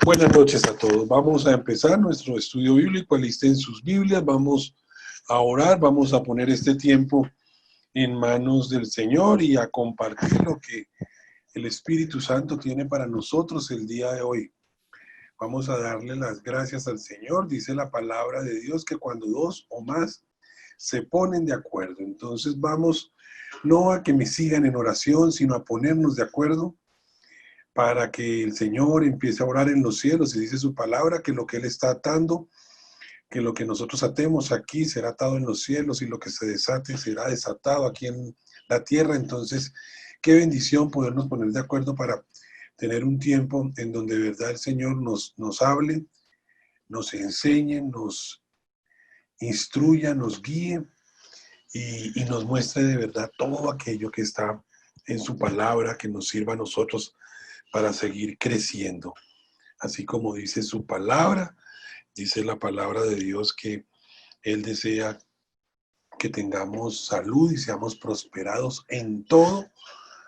Buenas noches a todos. Vamos a empezar nuestro estudio bíblico. Alisten sus Biblias. Vamos a orar. Vamos a poner este tiempo en manos del Señor y a compartir lo que el Espíritu Santo tiene para nosotros el día de hoy. Vamos a darle las gracias al Señor. Dice la palabra de Dios que cuando dos o más se ponen de acuerdo. Entonces vamos no a que me sigan en oración, sino a ponernos de acuerdo para que el Señor empiece a orar en los cielos. Y dice su palabra que lo que Él está atando, que lo que nosotros atemos aquí será atado en los cielos y lo que se desate será desatado aquí en la tierra. Entonces, qué bendición podernos poner de acuerdo para tener un tiempo en donde de verdad el Señor nos hable, nos enseñe, nos instruya, nos guíe y nos muestre de verdad todo aquello que está en su palabra, que nos sirva a nosotros para seguir creciendo. Así como dice su palabra, dice la palabra de Dios que Él desea que tengamos salud y seamos prosperados en todo,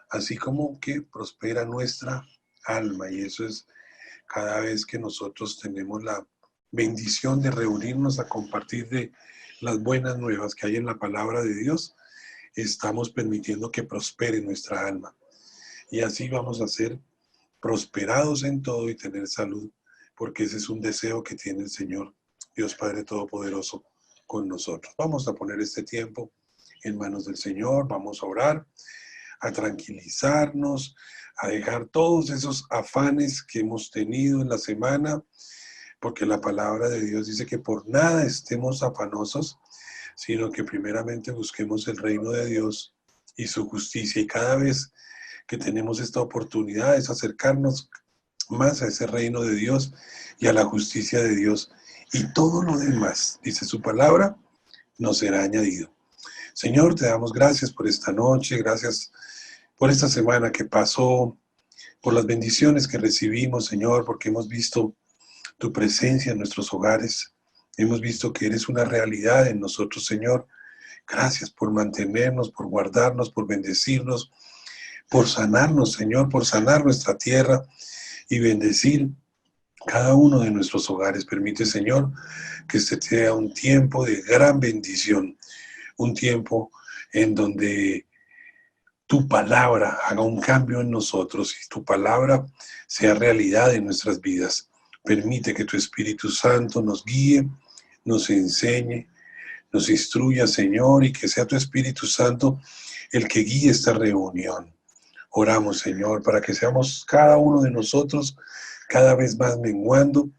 así como que prospera nuestra alma. Y eso es cada vez que nosotros tenemos la bendición de reunirnos a compartir de las buenas nuevas que hay en la palabra de Dios, estamos permitiendo que prospere nuestra alma. Y así vamos a ser prosperados en todo y tener salud, porque ese es un deseo que tiene el Señor, Dios Padre Todopoderoso, con nosotros. Vamos a poner este tiempo en manos del Señor, vamos a orar, a tranquilizarnos, a dejar todos esos afanes que hemos tenido en la semana, porque la palabra de Dios dice que por nada estemos afanosos, sino que primeramente busquemos el reino de Dios y su justicia, y cada vez que tenemos esta oportunidad es acercarnos más a ese reino de Dios y a la justicia de Dios. Y todo lo demás, dice su palabra, nos será añadido. Señor, te damos gracias por esta noche, gracias por esta semana que pasó, por las bendiciones que recibimos, Señor, porque hemos visto tu presencia en nuestros hogares. Hemos visto que eres una realidad en nosotros, Señor. Gracias por mantenernos, por guardarnos, por bendecirnos, por sanarnos, Señor, por sanar nuestra tierra y bendecir cada uno de nuestros hogares. Permite, Señor, que este sea un tiempo de gran bendición, un tiempo en donde tu palabra haga un cambio en nosotros y tu palabra sea realidad en nuestras vidas. Permite que tu Espíritu Santo nos guíe, nos enseñe, nos instruya, Señor, y que sea tu Espíritu Santo el que guíe esta reunión. Oramos, Señor, para que seamos cada uno de nosotros cada vez más menguando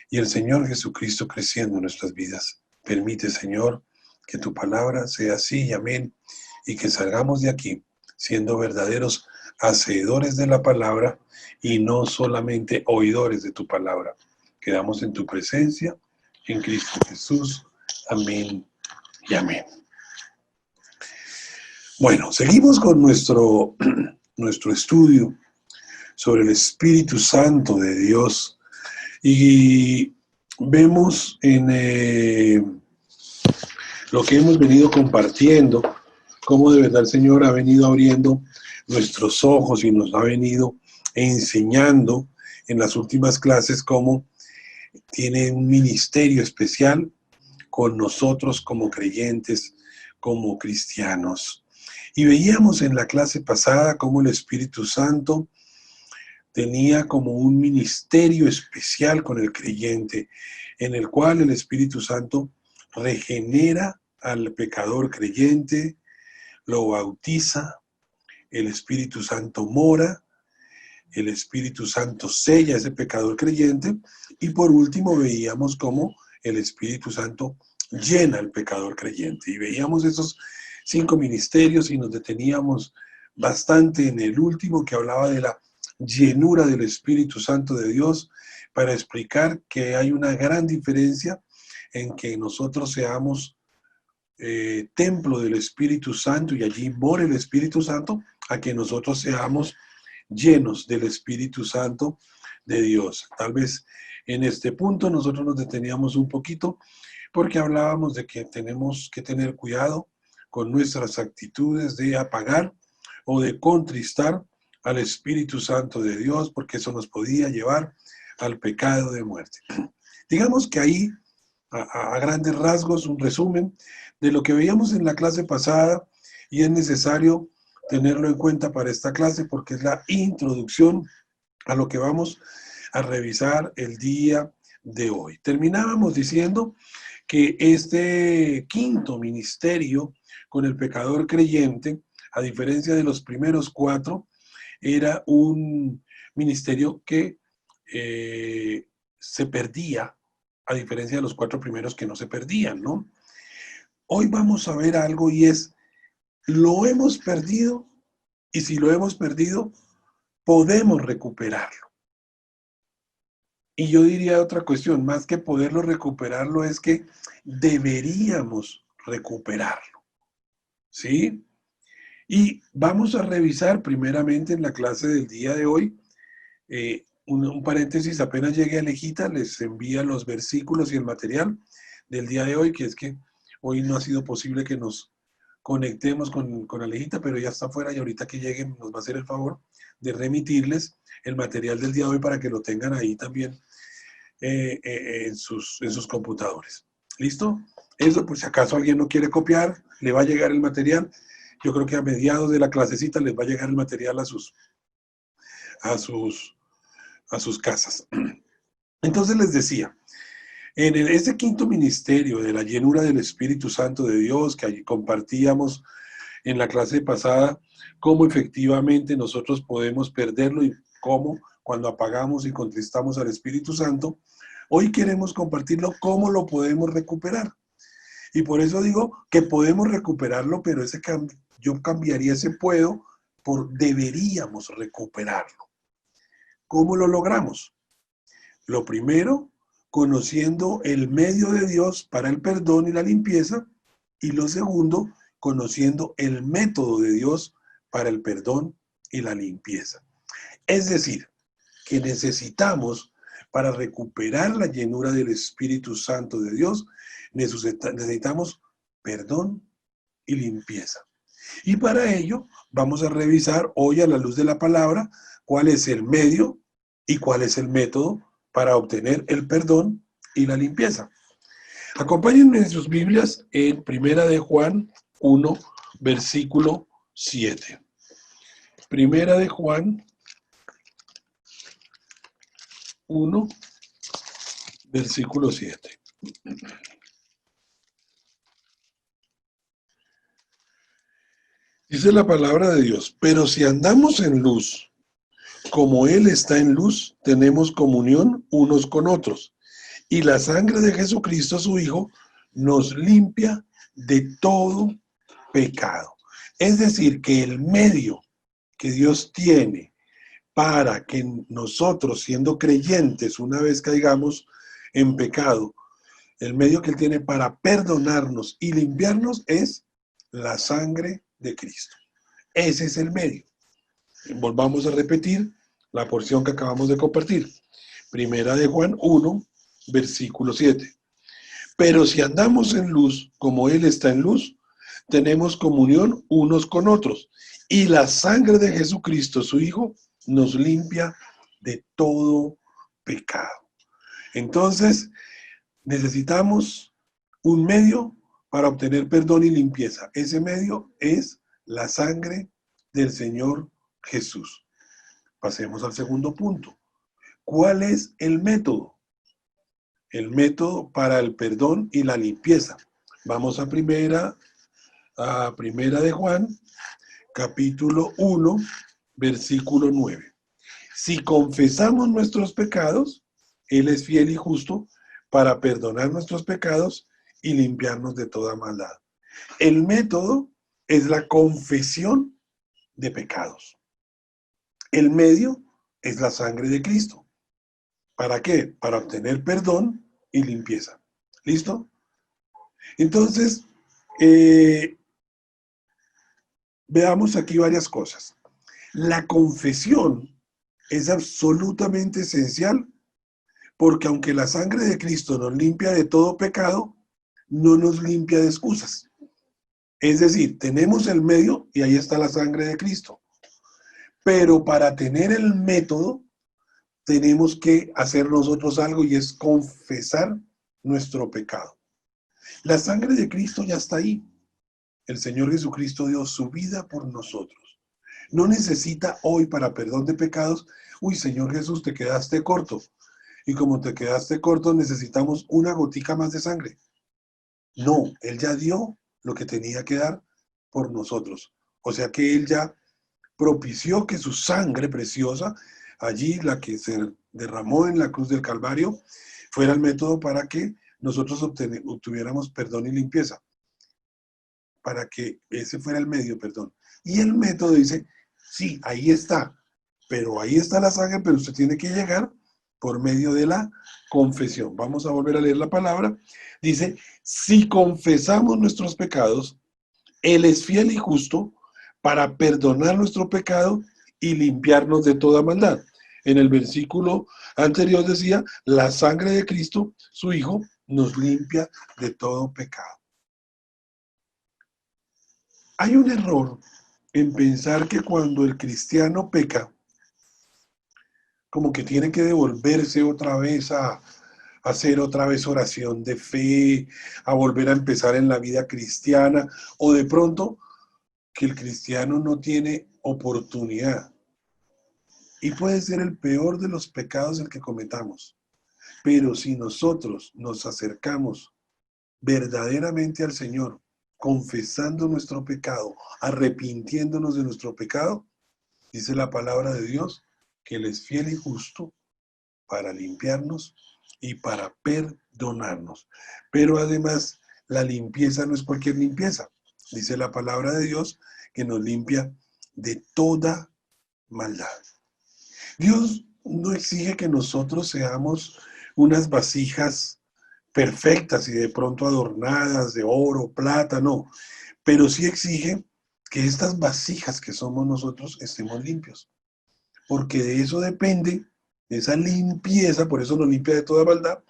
y el Señor Jesucristo creciendo en nuestras vidas. Permite, Señor, que tu palabra sea así y amén, y que salgamos de aquí siendo verdaderos hacedores de la palabra y no solamente oidores de tu palabra. Quedamos en tu presencia, en Cristo Jesús. Amén y amén. Bueno, seguimos con nuestro estudio sobre el Espíritu Santo de Dios y vemos en lo que hemos venido compartiendo cómo de verdad el Señor ha venido abriendo nuestros ojos y nos ha venido enseñando en las últimas clases cómo tiene un ministerio especial con nosotros como creyentes, como cristianos. Y veíamos en la clase pasada cómo el Espíritu Santo tenía como un ministerio especial con el creyente, en el cual el Espíritu Santo regenera al pecador creyente, lo bautiza, el Espíritu Santo mora, el Espíritu Santo sella a ese pecador creyente, y por último veíamos cómo el Espíritu Santo llena al pecador creyente. Y veíamos esos 5 ministerios y nos deteníamos bastante en el último, que hablaba de la llenura del Espíritu Santo de Dios, para explicar que hay una gran diferencia en que nosotros seamos templo del Espíritu Santo y allí more el Espíritu Santo, a que nosotros seamos llenos del Espíritu Santo de Dios. Tal vez en este punto nosotros nos deteníamos un poquito porque hablábamos de que tenemos que tener cuidado con nuestras actitudes de apagar o de contristar al Espíritu Santo de Dios, porque eso nos podía llevar al pecado de muerte. Digamos que ahí, a grandes rasgos, un resumen de lo que veíamos en la clase pasada, y es necesario tenerlo en cuenta para esta clase porque es la introducción a lo que vamos a revisar el día de hoy. Terminábamos diciendo que este quinto ministerio con el pecador creyente, a diferencia de los primeros cuatro, era un ministerio que se perdía, a diferencia de los cuatro primeros que no se perdían, ¿no? Hoy vamos a ver algo y es, lo hemos perdido, y si lo hemos perdido, podemos recuperarlo. Y yo diría otra cuestión, más que poderlo recuperarlo, es que deberíamos recuperarlo, ¿sí? Y vamos a revisar primeramente en la clase del día de hoy, un paréntesis, apenas llegue Alejita, les envía los versículos y el material del día de hoy, que es que hoy no ha sido posible que nos conectemos con Alejita, pero ya está afuera y ahorita que lleguen nos va a hacer el favor de remitirles el material del día de hoy para que lo tengan ahí también en sus computadores. ¿Listo? Eso, pues si acaso alguien no quiere copiar, le va a llegar el material. Yo creo que a mediados de la clasecita les va a llegar el material a sus casas. Entonces les decía, en este quinto ministerio de la llenura del Espíritu Santo de Dios que allí compartíamos en la clase pasada, cómo efectivamente nosotros podemos perderlo y cómo cuando apagamos y contristamos al Espíritu Santo, hoy queremos compartirlo, cómo lo podemos recuperar. Y por eso digo que podemos recuperarlo, pero yo cambiaría ese puedo por deberíamos recuperarlo. ¿Cómo lo logramos? Lo primero, conociendo el medio de Dios para el perdón y la limpieza. Y lo segundo, conociendo el método de Dios para el perdón y la limpieza. Es decir, que necesitamos, para recuperar la llenura del Espíritu Santo de Dios, necesitamos perdón y limpieza. Y para ello vamos a revisar hoy a la luz de la palabra cuál es el medio y cuál es el método para obtener el perdón y la limpieza. Acompáñenme en sus Biblias en Primera de Juan 1, versículo 7. Primera de Juan 1, versículo 7. Dice la palabra de Dios, pero si andamos en luz, como Él está en luz, tenemos comunión unos con otros. Y la sangre de Jesucristo, su Hijo, nos limpia de todo pecado. Es decir, que el medio que Dios tiene para que nosotros, siendo creyentes, una vez caigamos en pecado, el medio que Él tiene para perdonarnos y limpiarnos es la sangre de Cristo. Ese es el medio. Volvamos a repetir la porción que acabamos de compartir. Primera de Juan 1, versículo 7. Pero si andamos en luz, como Él está en luz, tenemos comunión unos con otros. Y la sangre de Jesucristo, su Hijo, nos limpia de todo pecado. Entonces, necesitamos un medio para obtener perdón y limpieza. Ese medio es la sangre del Señor Jesús. Pasemos al segundo punto. ¿Cuál es el método? El método para el perdón y la limpieza. Vamos a primera de Juan, capítulo 1, versículo 9. Si confesamos nuestros pecados, Él es fiel y justo para perdonar nuestros pecados y limpiarnos de toda maldad. El método es la confesión de pecados. El medio es la sangre de Cristo. ¿Para qué? Para obtener perdón y limpieza. ¿Listo? Entonces, veamos aquí varias cosas. La confesión es absolutamente esencial porque aunque la sangre de Cristo nos limpia de todo pecado, no nos limpia de excusas. Es decir, tenemos el medio y ahí está la sangre de Cristo. Pero para tener el método, tenemos que hacer nosotros algo y es confesar nuestro pecado. La sangre de Cristo ya está ahí. El Señor Jesucristo dio su vida por nosotros. No necesita hoy para perdón de pecados, uy, Señor Jesús, te quedaste corto. Y como te quedaste corto, necesitamos una gotica más de sangre. No, Él ya dio lo que tenía que dar por nosotros. O sea que Él ya propició que su sangre preciosa, allí la que se derramó en la cruz del Calvario, fuera el método para que nosotros obtuviéramos perdón y limpieza. Para que ese fuera el medio, perdón. Y el método dice, sí, ahí está, pero ahí está la sangre, pero usted tiene que llegar por medio de la confesión. Vamos a volver a leer la palabra. Dice, si confesamos nuestros pecados, Él es fiel y justo para perdonar nuestro pecado y limpiarnos de toda maldad. En el versículo anterior decía, la sangre de Cristo, su Hijo, nos limpia de todo pecado. Hay un error en pensar que cuando el cristiano peca, como que tiene que devolverse otra vez a hacer otra vez oración de fe, a volver a empezar en la vida cristiana, o de pronto que el cristiano no tiene oportunidad. Y puede ser el peor de los pecados el que cometamos. Pero si nosotros nos acercamos verdaderamente al Señor, confesando nuestro pecado, arrepintiéndonos de nuestro pecado, dice la palabra de Dios que Él es fiel y justo para limpiarnos y para perdonarnos. Pero además, la limpieza no es cualquier limpieza. Dice la palabra de Dios que nos limpia de toda maldad. Dios no exige que nosotros seamos unas vasijas perfectas y de pronto adornadas de oro, plata, no. Pero sí exige que estas vasijas que somos nosotros estemos limpios. Porque de eso depende, de esa limpieza, por eso nos limpia de toda maldad,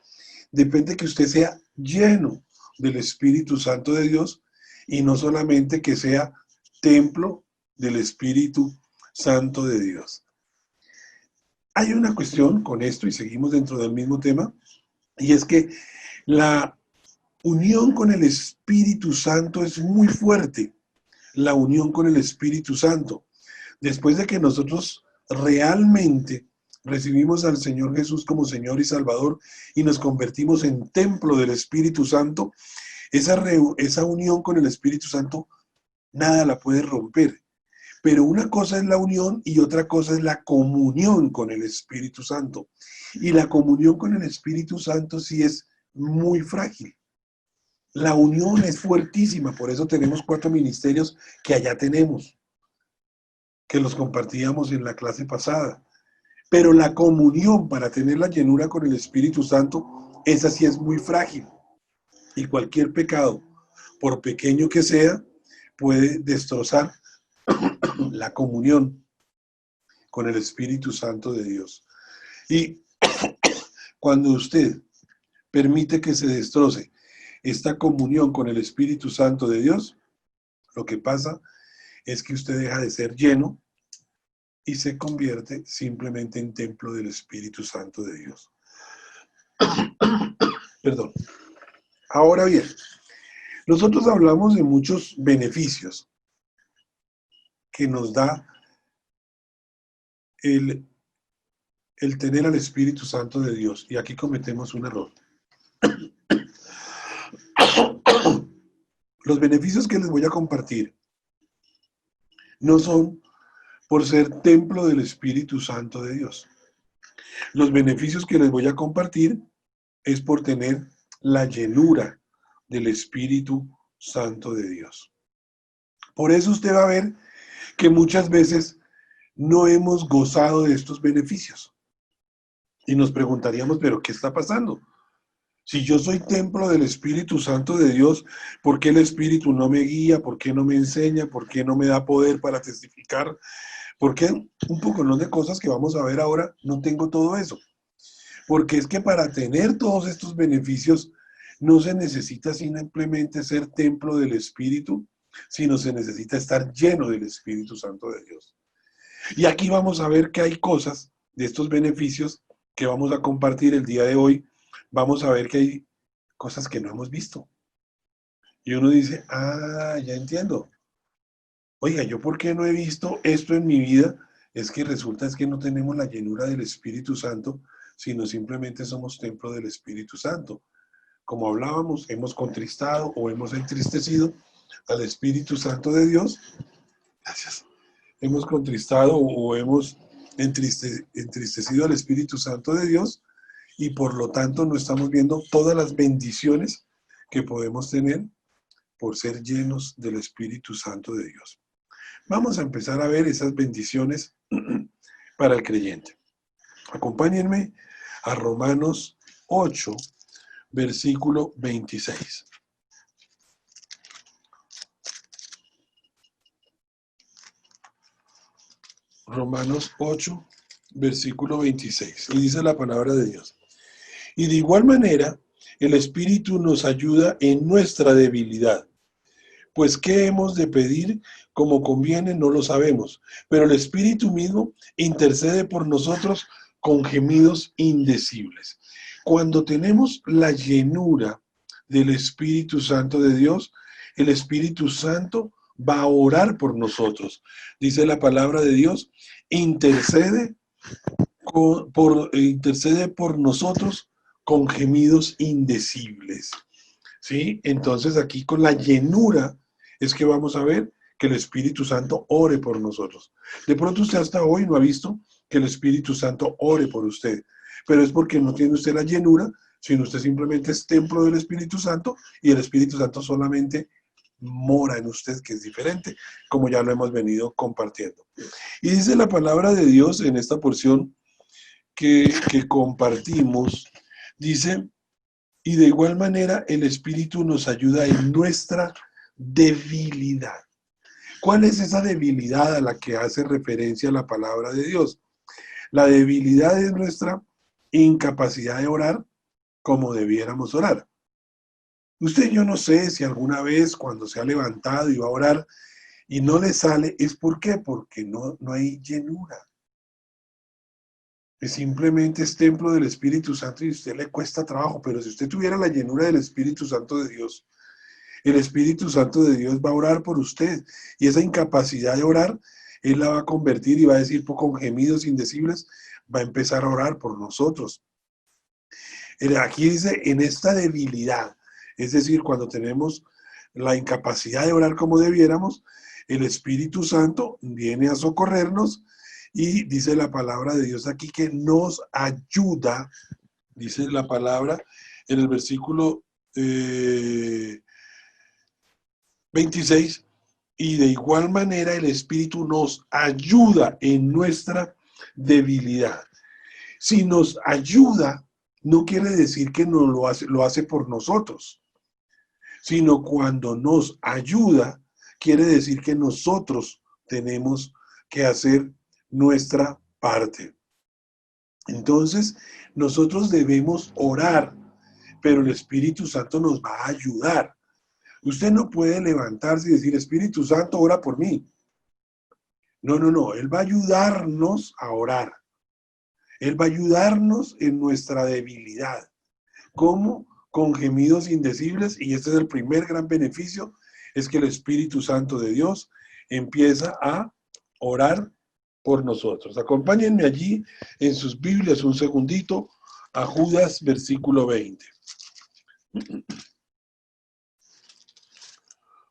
depende que usted sea lleno del Espíritu Santo de Dios y no solamente que sea templo del Espíritu Santo de Dios. Hay una cuestión con esto y seguimos dentro del mismo tema, y es que la unión con el Espíritu Santo es muy fuerte. La unión con el Espíritu Santo. Después de que nosotros realmente recibimos al Señor Jesús como Señor y Salvador y nos convertimos en templo del Espíritu Santo, esa unión con el Espíritu Santo nada la puede romper. Pero una cosa es la unión y otra cosa es la comunión con el Espíritu Santo. Y la comunión con el Espíritu Santo sí es muy frágil. La unión es fuertísima, por eso tenemos 4 ministerios que allá tenemos, que los compartíamos en la clase pasada. Pero la comunión para tener la llenura con el Espíritu Santo, esa sí es muy frágil. Y cualquier pecado, por pequeño que sea, puede destrozar la comunión con el Espíritu Santo de Dios. Y cuando usted permite que se destroce esta comunión con el Espíritu Santo de Dios, lo que pasa es que usted deja de ser lleno y se convierte simplemente en templo del Espíritu Santo de Dios. Perdón. Ahora bien, nosotros hablamos de muchos beneficios que nos da el tener al Espíritu Santo de Dios. Y aquí cometemos un error. Los beneficios que les voy a compartir no son por ser templo del Espíritu Santo de Dios. Los beneficios que les voy a compartir es por tener la llenura del Espíritu Santo de Dios. Por eso usted va a ver que muchas veces no hemos gozado de estos beneficios. Y nos preguntaríamos, ¿pero qué está pasando? Si yo soy templo del Espíritu Santo de Dios, ¿por qué el Espíritu no me guía? ¿Por qué no me enseña? ¿Por qué no me da poder para testificar? ¿Por qué un poco de cosas que vamos a ver ahora no tengo todo eso? Porque es que para tener todos estos beneficios no se necesita simplemente ser templo del Espíritu, sino se necesita estar lleno del Espíritu Santo de Dios. Y aquí vamos a ver que hay cosas de estos beneficios que vamos a compartir el día de hoy. Vamos a ver que hay cosas que no hemos visto. Y uno dice, ya entiendo. Oiga, ¿yo por qué no he visto esto en mi vida? Es que resulta es que no tenemos la llenura del Espíritu Santo, sino simplemente somos templo del Espíritu Santo. Como hablábamos, hemos contristado o hemos entristecido al Espíritu Santo de Dios. Gracias. Hemos contristado o hemos entristecido al Espíritu Santo de Dios y por lo tanto no estamos viendo todas las bendiciones que podemos tener por ser llenos del Espíritu Santo de Dios. Vamos a empezar a ver esas bendiciones para el creyente. Acompáñenme a Romanos 8, versículo 26. Romanos 8, versículo 26. Y dice la palabra de Dios. Y de igual manera, el Espíritu nos ayuda en nuestra debilidad. Pues, ¿qué hemos de pedir como conviene? No lo sabemos. Pero el Espíritu mismo intercede por nosotros con gemidos indecibles. Cuando tenemos la llenura del Espíritu Santo de Dios, el Espíritu Santo va a orar por nosotros. Dice la palabra de Dios, intercede por nosotros con gemidos indecibles. ¿Sí? Entonces aquí con la llenura es que vamos a ver que el Espíritu Santo ore por nosotros. De pronto usted hasta hoy no ha visto que el Espíritu Santo ore por usted, pero es porque no tiene usted la llenura, sino usted simplemente es templo del Espíritu Santo y el Espíritu Santo solamente mora en usted, que es diferente, como ya lo hemos venido compartiendo. Y dice la palabra de Dios en esta porción que compartimos, dice, y de igual manera el Espíritu nos ayuda en nuestra debilidad. ¿Cuál es esa debilidad a la que hace referencia la palabra de Dios? La debilidad es nuestra incapacidad de orar como debiéramos orar. Usted, yo no sé si alguna vez cuando se ha levantado y va a orar y no le sale, ¿es por qué? Porque no hay llenura. Simplemente es templo del Espíritu Santo y a usted le cuesta trabajo, pero si usted tuviera la llenura del Espíritu Santo de Dios, el Espíritu Santo de Dios va a orar por usted y esa incapacidad de orar, Él la va a convertir y va a decir con gemidos indecibles, va a empezar a orar por nosotros. Aquí dice, en esta debilidad, es decir, cuando tenemos la incapacidad de orar como debiéramos, el Espíritu Santo viene a socorrernos y dice la palabra de Dios aquí que nos ayuda, dice la palabra en el versículo 26, y de igual manera el Espíritu nos ayuda en nuestra debilidad. Si nos ayuda, no quiere decir que no lo hace por nosotros, sino cuando nos ayuda, quiere decir que nosotros tenemos que hacer nuestra parte. Entonces, nosotros debemos orar, pero el Espíritu Santo nos va a ayudar. Usted no puede levantarse y decir, Espíritu Santo, ora por mí. No. Él va a ayudarnos a orar. Él va a ayudarnos en nuestra debilidad. ¿Cómo? Con gemidos indecibles, y este es el primer gran beneficio, es que el Espíritu Santo de Dios empieza a orar por nosotros. Acompáñenme allí en sus Biblias un segundito a Judas, versículo 20.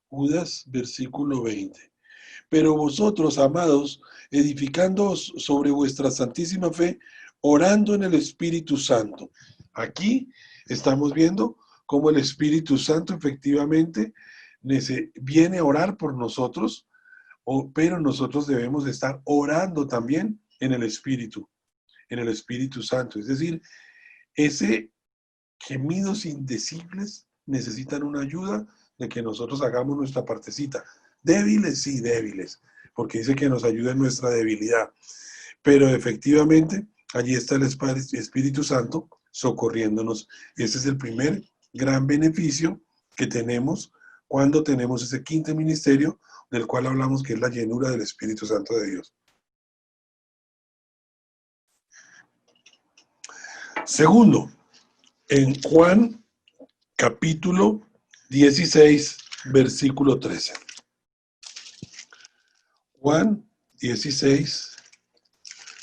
Judas, versículo 20. Pero vosotros, amados, edificándoos sobre vuestra santísima fe, orando en el Espíritu Santo. Aquí estamos viendo cómo el Espíritu Santo efectivamente viene a orar por nosotros, pero nosotros debemos estar orando también en el Espíritu Santo. Es decir, ese gemidos indecibles necesitan una ayuda de que nosotros hagamos nuestra partecita. Débiles, sí, débiles, porque dice que nos ayuda en nuestra debilidad. Pero efectivamente, allí está el Espíritu Santo socorriéndonos. Ese es el primer gran beneficio que tenemos cuando tenemos ese quinto ministerio del cual hablamos, que es la llenura del Espíritu Santo de Dios. Segundo, en Juan capítulo 16, versículo 13. Juan 16,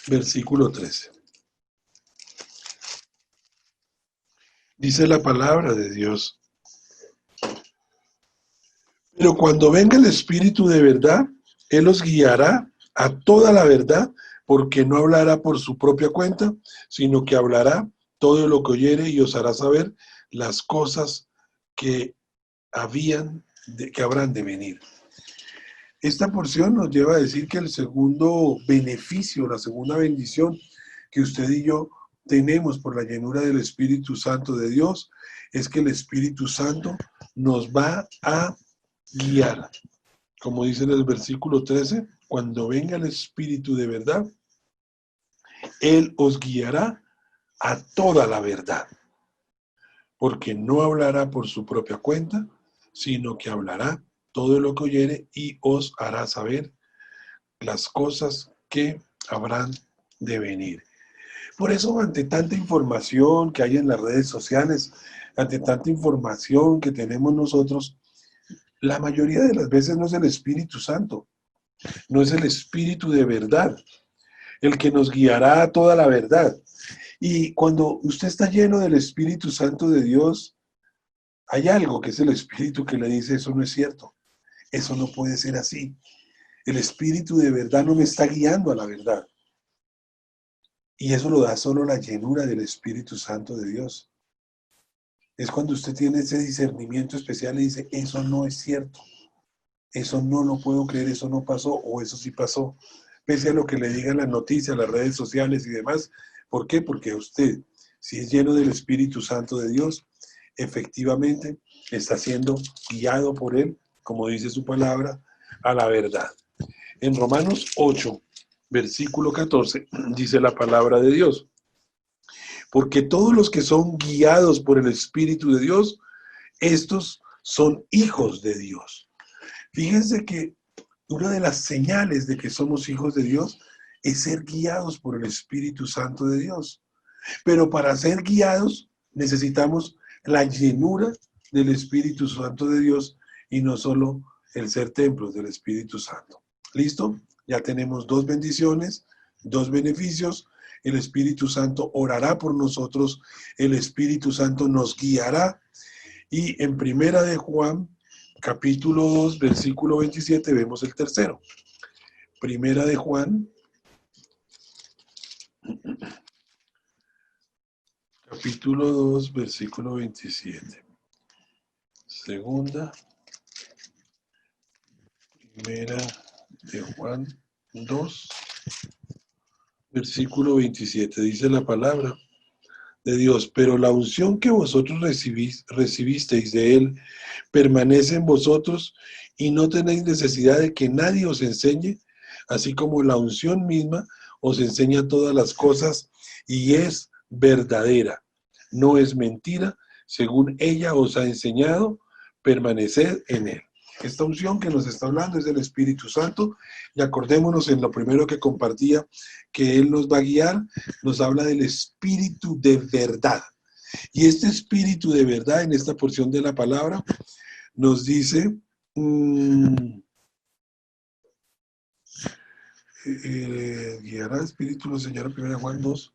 versículo 13. Dice la palabra de Dios: pero cuando venga el Espíritu de verdad, Él os guiará a toda la verdad, porque no hablará por su propia cuenta, sino que hablará todo lo que oyere y os hará saber las cosas que habrán de venir. Esta porción nos lleva a decir que el segundo beneficio, la segunda bendición que usted y yo tenemos por la llenura del Espíritu Santo de Dios, es que el Espíritu Santo nos va a guiar. Como dice en el versículo 13, cuando venga el Espíritu de verdad, Él os guiará a toda la verdad, porque no hablará por su propia cuenta, sino que hablará todo lo que oyere y os hará saber las cosas que habrán de venir. Por eso, ante tanta información que hay en las redes sociales, ante tanta información que tenemos nosotros, la mayoría de las veces no es el Espíritu Santo, no es el Espíritu de verdad, el que nos guiará a toda la verdad. Y cuando usted está lleno del Espíritu Santo de Dios, hay algo que es el Espíritu que le dice: eso no es cierto, eso no puede ser así. El Espíritu de verdad no me está guiando a la verdad. Y eso lo da solo la llenura del Espíritu Santo de Dios. Es cuando usted tiene ese discernimiento especial y dice: eso no es cierto, eso no lo puedo creer, eso no pasó, o eso sí pasó. Pese a lo que le digan las noticias, las redes sociales y demás. ¿Por qué? Porque usted, si es lleno del Espíritu Santo de Dios, efectivamente está siendo guiado por Él, como dice su palabra, a la verdad. En Romanos 8, versículo 14, dice la palabra de Dios: porque todos los que son guiados por el Espíritu de Dios, estos son hijos de Dios. Fíjense que una de las señales de que somos hijos de Dios es ser guiados por el Espíritu Santo de Dios. Pero para ser guiados necesitamos la llenura del Espíritu Santo de Dios y no solo el ser templos del Espíritu Santo. ¿Listo? Ya tenemos dos bendiciones, dos beneficios. El Espíritu Santo orará por nosotros, el Espíritu Santo nos guiará. Y en Primera de Juan, capítulo 2, versículo 27, vemos el tercero. Primera de Juan, capítulo 2, versículo 27. Primera de Juan 2, versículo 27. Dice la palabra de Dios: pero la unción que vosotros recibisteis de Él permanece en vosotros, y no tenéis necesidad de que nadie os enseñe, así como la unción misma os enseña todas las cosas y es verdadera, no es mentira. Según ella os ha enseñado, permaneced en Él. Esta unción que nos está hablando es del Espíritu Santo, y acordémonos en lo primero que compartía, que Él nos va a guiar, nos habla del Espíritu de verdad. Y este Espíritu de verdad, en esta porción de la palabra, nos dice, guiará el Espíritu, nos enseñará, 1 Juan 2,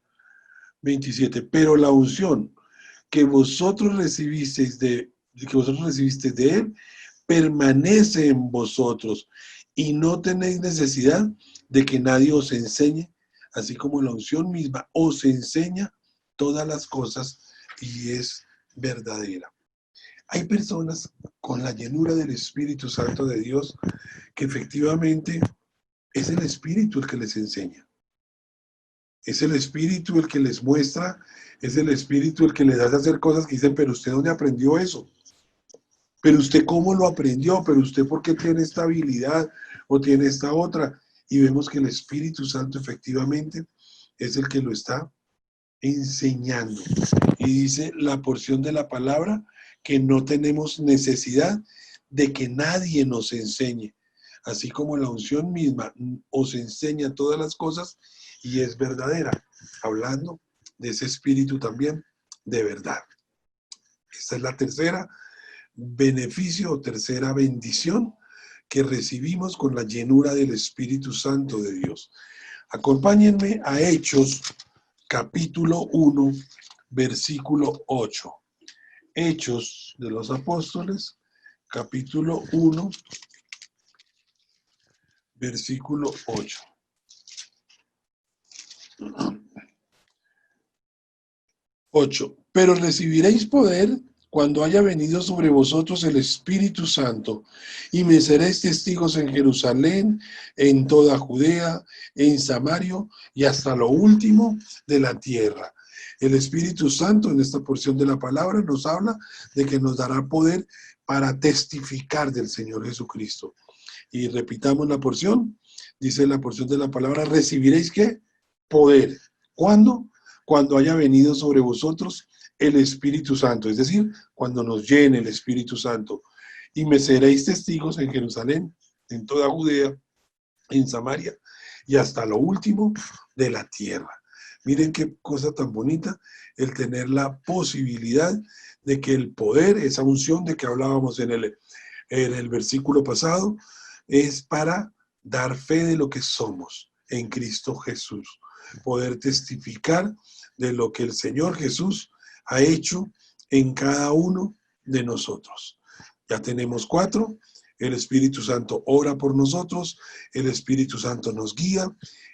27, pero la unción que vosotros recibisteis de Él, permanece en vosotros, y no tenéis necesidad de que nadie os enseñe, así como la unción misma os enseña todas las cosas y es verdadera. Hay personas con la llenura del Espíritu Santo de Dios que efectivamente es el Espíritu el que les enseña. Es el Espíritu el que les muestra, es el Espíritu el que les hace hacer cosas que dicen: pero ¿usted dónde aprendió eso? ¿Pero usted cómo lo aprendió? ¿Pero usted por qué tiene esta habilidad o tiene esta otra? Y vemos que el Espíritu Santo efectivamente es el que lo está enseñando. Y dice la porción de la palabra que no tenemos necesidad de que nadie nos enseñe, así como la unción misma os enseña todas las cosas y es verdadera, hablando de ese espíritu también de verdad. Esta es la tercera beneficio o tercera bendición que recibimos con la llenura del Espíritu Santo de Dios. Acompáñenme a Hechos, capítulo 1, versículo 8. Hechos de los Apóstoles, capítulo 1, versículo 8. Pero recibiréis poder cuando haya venido sobre vosotros el Espíritu Santo, y me seréis testigos en Jerusalén, en toda Judea, en Samaria y hasta lo último de la tierra. El Espíritu Santo en esta porción de la palabra nos habla de que nos dará poder para testificar del Señor Jesucristo. Y repitamos la porción, dice la porción de la palabra, recibiréis ¿qué? Poder. ¿Cuándo? Cuando haya venido sobre vosotros el Espíritu Santo, es decir, cuando nos llene el Espíritu Santo. Y me seréis testigos en Jerusalén, en toda Judea, en Samaria y hasta lo último de la tierra. Miren qué cosa tan bonita el tener la posibilidad de que el poder, esa unción de que hablábamos en el versículo pasado, es para dar fe de lo que somos en Cristo Jesús. Poder testificar de lo que el Señor Jesús ha hecho en cada uno de nosotros. Ya tenemos 4. El Espíritu Santo ora por nosotros, el Espíritu Santo nos guía,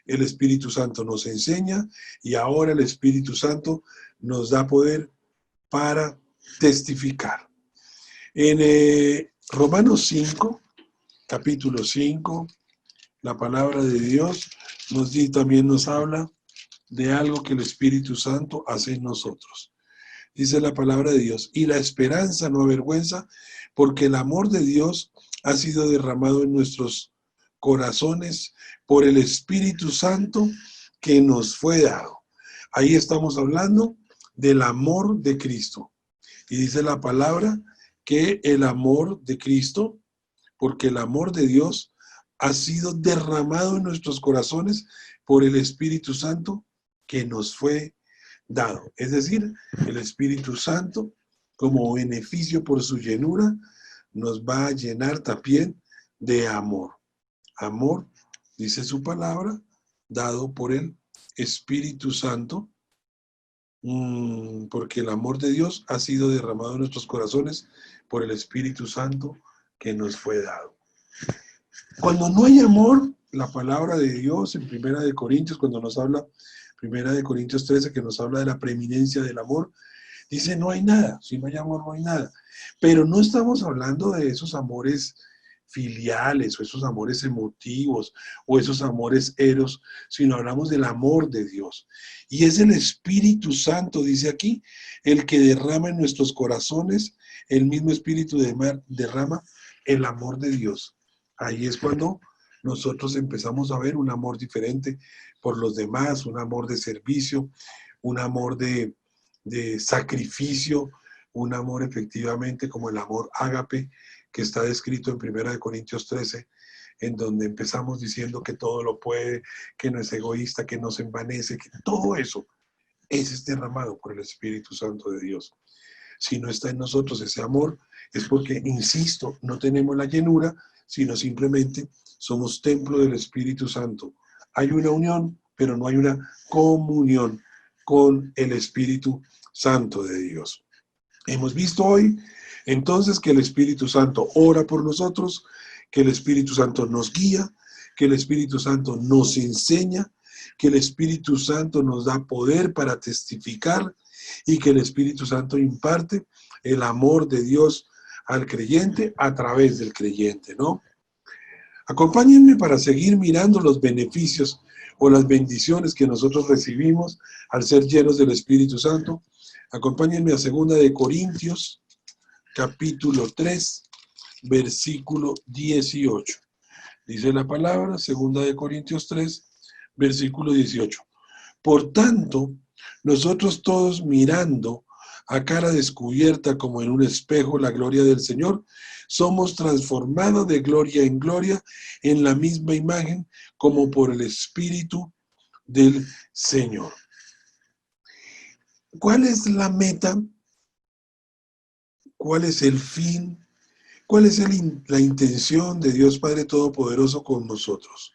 el Espíritu Santo nos enseña y ahora el Espíritu Santo nos da poder para testificar. En Romanos 5, capítulo 5, la palabra de Dios también nos habla de algo que el Espíritu Santo hace en nosotros. Dice la palabra de Dios, y la esperanza no avergüenza, porque el amor de Dios ha sido derramado en nuestros corazones por el Espíritu Santo que nos fue dado. Ahí estamos hablando del amor de Cristo. Y dice la palabra que el amor de Cristo, porque el amor de Dios ha sido derramado en nuestros corazones por el Espíritu Santo que nos fue dado. Es decir, el Espíritu Santo, como beneficio por su llenura, nos va a llenar también de amor. Amor, dice su palabra, dado por el Espíritu Santo, porque el amor de Dios ha sido derramado en nuestros corazones por el Espíritu Santo que nos fue dado. Cuando no hay amor, la palabra de Dios en Primera de Corintios, cuando nos habla, Primera de Corintios 13, que nos habla de la preeminencia del amor, dice no hay nada, si no hay amor no hay nada. Pero no estamos hablando de esos amores filiales o esos amores emotivos o esos amores eros, sino hablamos del amor de Dios. Y es el Espíritu Santo, dice aquí, el que derrama en nuestros corazones, el mismo Espíritu derrama el amor de Dios. Ahí es cuando nosotros empezamos a ver un amor diferente por los demás, un amor de servicio, un amor de sacrificio, un amor efectivamente como el amor ágape que está descrito en 1 Corintios 13, en donde empezamos diciendo que todo lo puede, que no es egoísta, que no se envanece, que todo eso es derramado por el Espíritu Santo de Dios. Si no está en nosotros ese amor, es porque, insisto, no tenemos la llenura, sino simplemente somos templo del Espíritu Santo. Hay una unión, pero no hay una comunión con el Espíritu Santo de Dios. Hemos visto hoy entonces que el Espíritu Santo ora por nosotros, que el Espíritu Santo nos guía, que el Espíritu Santo nos enseña, que el Espíritu Santo nos da poder para testificar y que el Espíritu Santo imparte el amor de Dios al creyente a través del creyente, ¿no? Acompáñenme para seguir mirando los beneficios o las bendiciones que nosotros recibimos al ser llenos del Espíritu Santo. Acompáñenme a 2 de Corintios, capítulo 3, versículo 18. Dice la palabra, 2 de Corintios 3, versículo 18. Por tanto, nosotros todos mirando a cara descubierta como en un espejo la gloria del Señor, somos transformados de gloria en gloria en la misma imagen como por el Espíritu del Señor. ¿Cuál es la meta? ¿Cuál es el fin? ¿Cuál es la intención de Dios Padre Todopoderoso con nosotros?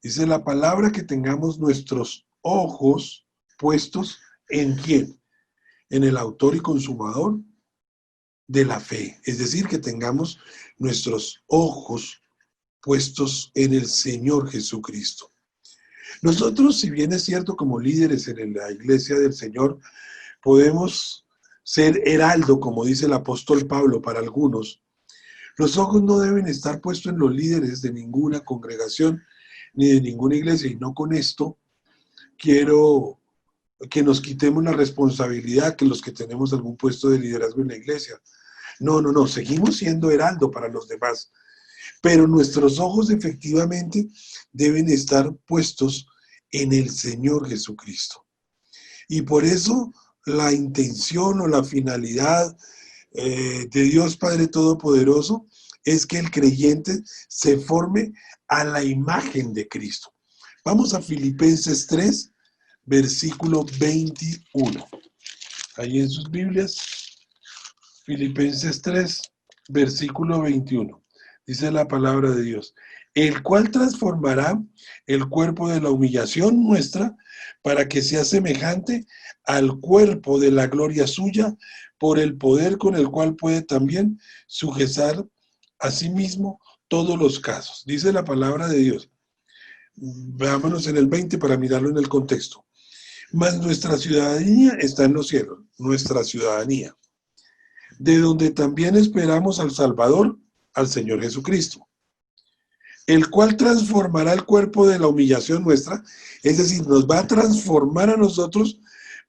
Dice la palabra que tengamos nuestros ojos puestos ¿en quién? En el autor y consumador de la fe. Es decir, que tengamos nuestros ojos puestos en el Señor Jesucristo. Nosotros, si bien es cierto, como líderes en la iglesia del Señor, podemos ser heraldo, como dice el apóstol Pablo para algunos. Los ojos no deben estar puestos en los líderes de ninguna congregación ni de ninguna iglesia, y no con esto quiero que nos quitemos la responsabilidad que los que tenemos algún puesto de liderazgo en la iglesia. No, seguimos siendo heraldo para los demás, pero nuestros ojos efectivamente deben estar puestos en el Señor Jesucristo. Y por eso la intención o la finalidad de Dios Padre Todopoderoso es que el creyente se forme a la imagen de Cristo. Vamos a Filipenses 3, versículo 21. Ahí en sus Biblias, Filipenses 3, versículo 21. Dice la palabra de Dios, el cual transformará el cuerpo de la humillación nuestra para que sea semejante al cuerpo de la gloria suya por el poder con el cual puede también sujetar a sí mismo todos los casos. Dice la palabra de Dios. Veámonos en el 20 para mirarlo en el contexto. Mas nuestra ciudadanía está en los cielos, nuestra ciudadanía, de donde también esperamos al Salvador, al Señor Jesucristo, el cual transformará el cuerpo de la humillación nuestra, es decir, nos va a transformar a nosotros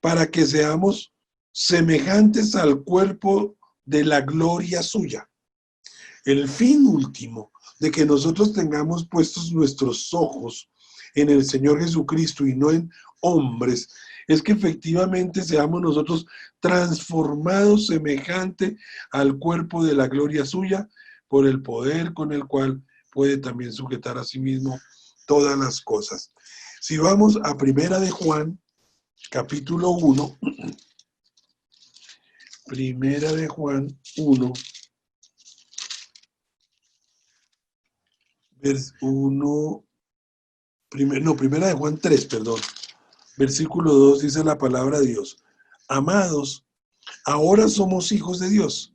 para que seamos semejantes al cuerpo de la gloria suya. El fin último de que nosotros tengamos puestos nuestros ojos en el Señor Jesucristo y no en hombres, es que efectivamente seamos nosotros transformados semejante al cuerpo de la gloria suya por el poder con el cual puede también sujetar a sí mismo todas las cosas. Si vamos a Primera de Juan, capítulo 1, Primera de Juan 1, Primera de Juan 3, perdón, versículo 2 dice la palabra de Dios, amados, ahora somos hijos de Dios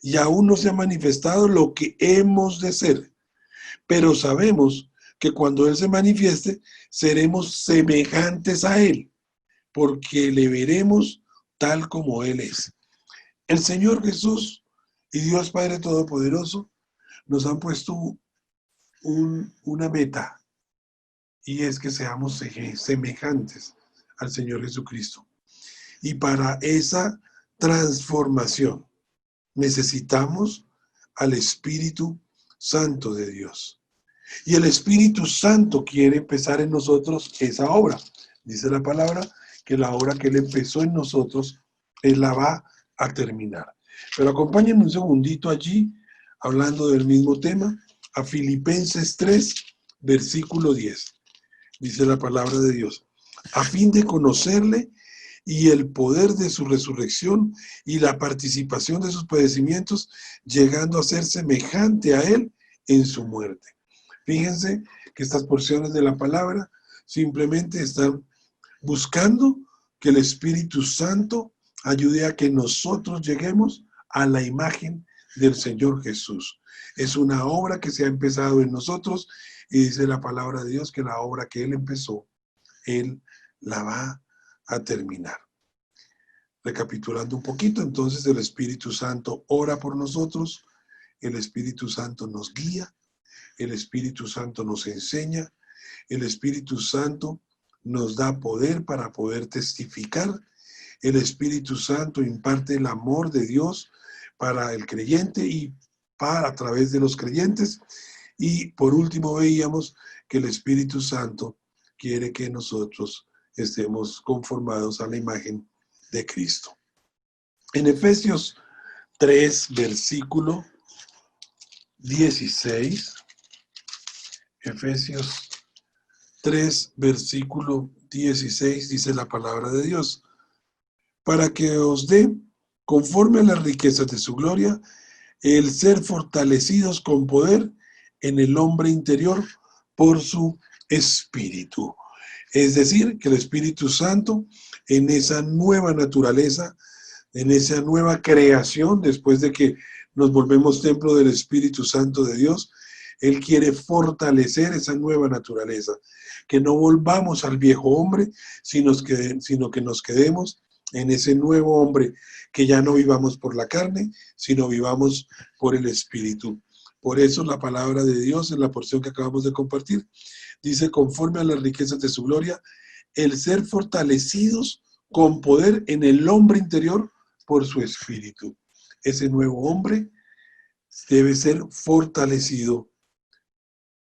y aún no se ha manifestado lo que hemos de ser, pero sabemos que cuando Él se manifieste seremos semejantes a Él, porque le veremos tal como Él es. El Señor Jesús y Dios Padre Todopoderoso nos han puesto una meta, y es que seamos semejantes al Señor Jesucristo. Y para esa transformación necesitamos al Espíritu Santo de Dios. Y el Espíritu Santo quiere empezar en nosotros esa obra. Dice la palabra que la obra que Él empezó en nosotros, Él la va a terminar. Pero acompáñenme un segundito allí, hablando del mismo tema, a Filipenses 3, versículo 10. Dice la palabra de Dios, a fin de conocerle y el poder de su resurrección y la participación de sus padecimientos, llegando a ser semejante a Él en su muerte. Fíjense que estas porciones de la palabra simplemente están buscando que el Espíritu Santo ayude a que nosotros lleguemos a la imagen del Señor Jesús. Es una obra que se ha empezado en nosotros y dice la palabra de Dios que la obra que Él empezó, Él la va a terminar. Recapitulando un poquito, entonces el Espíritu Santo ora por nosotros, el Espíritu Santo nos guía, el Espíritu Santo nos enseña, el Espíritu Santo nos da poder para poder testificar, el Espíritu Santo imparte el amor de Dios para el creyente y para a través de los creyentes. Y por último veíamos que el Espíritu Santo quiere que nosotros estemos conformados a la imagen de Cristo. En Efesios 3, versículo 16, Efesios 3, versículo 16, dice la palabra de Dios, para que os dé, conforme a las riquezas de su gloria, el ser fortalecidos con poder en el hombre interior por su Espíritu. Es decir, que el Espíritu Santo, en esa nueva naturaleza, en esa nueva creación, después de que nos volvemos templo del Espíritu Santo de Dios, Él quiere fortalecer esa nueva naturaleza, que no volvamos al viejo hombre, sino que nos quedemos en ese nuevo hombre, que ya no vivamos por la carne, sino vivamos por el Espíritu. Por eso la palabra de Dios, en la porción que acabamos de compartir, dice, conforme a las riquezas de su gloria, el ser fortalecidos con poder en el hombre interior por su Espíritu. Ese nuevo hombre debe ser fortalecido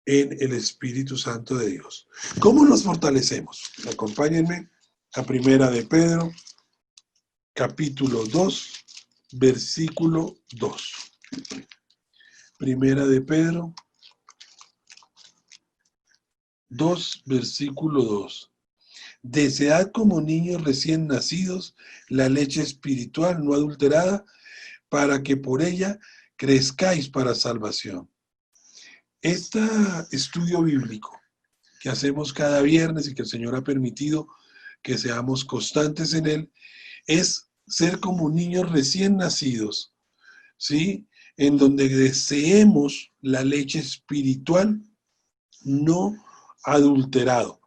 en el Espíritu Santo de Dios. ¿Cómo nos fortalecemos? Acompáñenme a Primera de Pedro, capítulo 2, versículo 2. Primera de Pedro 2, versículo 2. Desead como niños recién nacidos la leche espiritual no adulterada, para que por ella crezcáis para salvación. Este estudio bíblico que hacemos cada viernes y que el Señor ha permitido que seamos constantes en él, es ser como niños recién nacidos, ¿sí? En donde deseemos la leche espiritual no adulterado,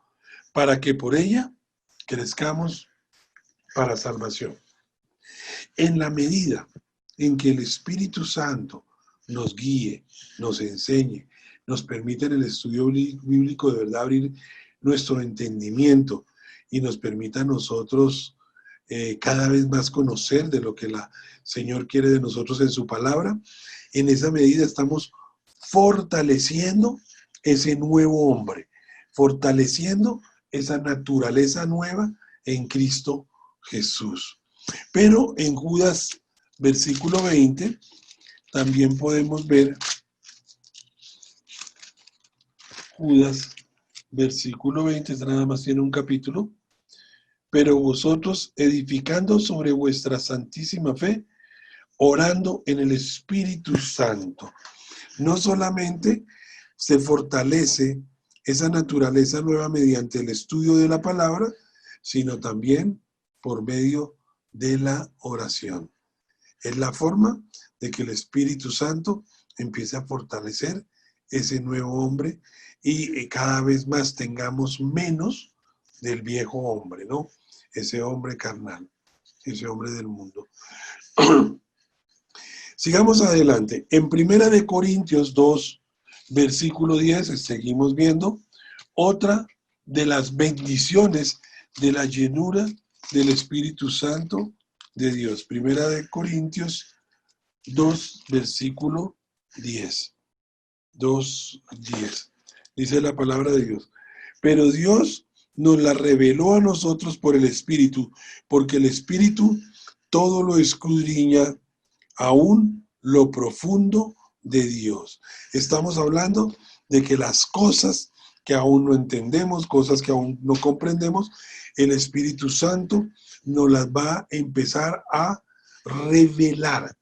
para que por ella crezcamos para salvación. En la medida en que el Espíritu Santo nos guíe, nos enseñe, nos permite en el estudio bíblico de verdad abrir nuestro entendimiento y nos permita a nosotros cada vez más conocer de lo que el Señor quiere de nosotros en su palabra, en esa medida estamos fortaleciendo ese nuevo hombre, fortaleciendo esa naturaleza nueva en Cristo Jesús. Pero en Judas, versículo 20, también podemos ver Judas, versículo 20, nada más tiene un capítulo. Pero vosotros, edificando sobre vuestra santísima fe, orando en el Espíritu Santo. No solamente se fortalece esa naturaleza nueva mediante el estudio de la palabra, sino también por medio de la oración. Es la forma de que el Espíritu Santo empiece a fortalecer ese nuevo hombre y cada vez más tengamos menos del viejo hombre, ¿no? Ese hombre carnal, ese hombre del mundo. Sigamos adelante. En Primera de Corintios 2, versículo 10, seguimos viendo otra de las bendiciones de la llenura del Espíritu Santo de Dios. Primera de Corintios 2, versículo 10. 2, 10. Dice la palabra de Dios. Pero Dios nos la reveló a nosotros por el Espíritu, porque el Espíritu todo lo escudriña, aún lo profundo de Dios. Estamos hablando de que las cosas que aún no entendemos, cosas que aún no comprendemos, el Espíritu Santo nos las va a empezar a revelar,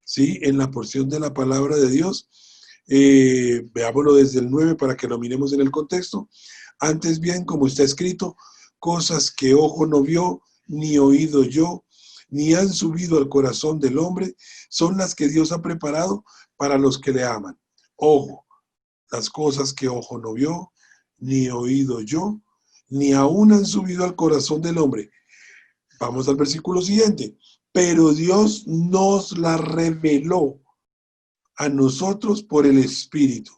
¿sí? En la porción de la palabra de Dios. Veámoslo desde el 9 para que lo miremos en el contexto. Antes bien, como está escrito, cosas que ojo no vio, ni oído yo, ni han subido al corazón del hombre, son las que Dios ha preparado para los que le aman. Ojo, las cosas que ojo no vio, ni oído yo, ni aún han subido al corazón del hombre. Vamos al versículo siguiente. Pero Dios nos la reveló a nosotros por el Espíritu.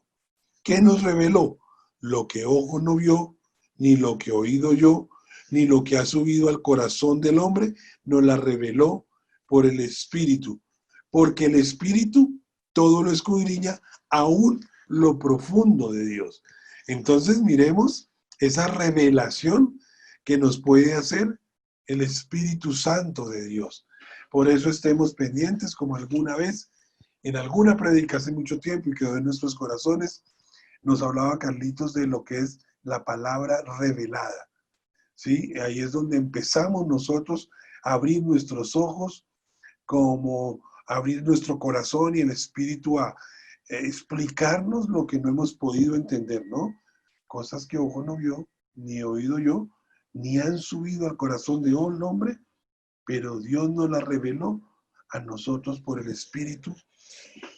¿Qué nos reveló? Lo que ojo no vio, ni lo que oído yo, ni lo que ha subido al corazón del hombre, nos la reveló por el Espíritu. Porque el Espíritu todo lo escudriña, aún lo profundo de Dios. Entonces miremos esa revelación que nos puede hacer el Espíritu Santo de Dios. Por eso estemos pendientes, como alguna vez, en alguna predica hace mucho tiempo y quedó en nuestros corazones, nos hablaba Carlitos de lo que es la palabra revelada. ¿Sí? Ahí es donde empezamos nosotros a abrir nuestros ojos, como abrir nuestro corazón y el espíritu a explicarnos lo que no hemos podido entender, ¿no? Cosas que ojo no vio, ni oído yo, ni han subido al corazón de un hombre, pero Dios nos la reveló a nosotros por el Espíritu.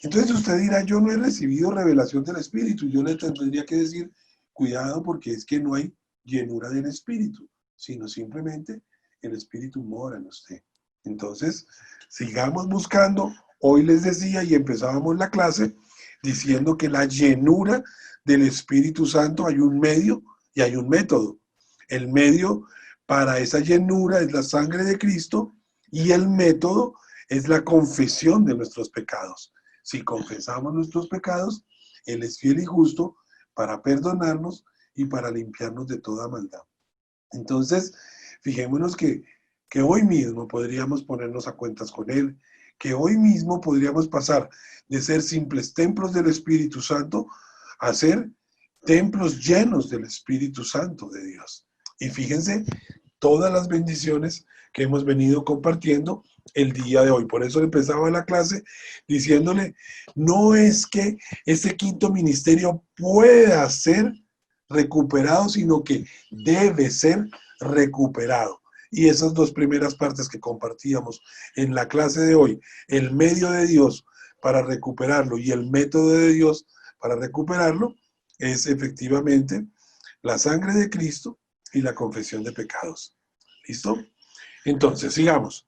Entonces usted dirá, yo no he recibido revelación del Espíritu. Yo le tendría que decir, cuidado, porque es que no hay llenura del Espíritu, sino simplemente el Espíritu mora en usted. Entonces, sigamos buscando. Hoy les decía y empezábamos la clase diciendo que la llenura del Espíritu Santo hay un medio y hay un método. El medio para esa llenura es la sangre de Cristo y el método es la confesión de nuestros pecados. Si confesamos nuestros pecados, Él es fiel y justo para perdonarnos y para limpiarnos de toda maldad. Entonces, fijémonos que hoy mismo podríamos ponernos a cuentas con Él, que hoy mismo podríamos pasar de ser simples templos del Espíritu Santo a ser templos llenos del Espíritu Santo de Dios. Y fíjense todas las bendiciones que hemos venido compartiendo el día de hoy. Por eso empezaba la clase diciéndole, no es que ese quinto ministerio pueda ser recuperado, sino que debe ser recuperado. Y esas dos primeras partes que compartíamos en la clase de hoy, el medio de Dios para recuperarlo y el método de Dios para recuperarlo, es efectivamente la sangre de Cristo y la confesión de pecados. ¿Listo? Entonces, sigamos.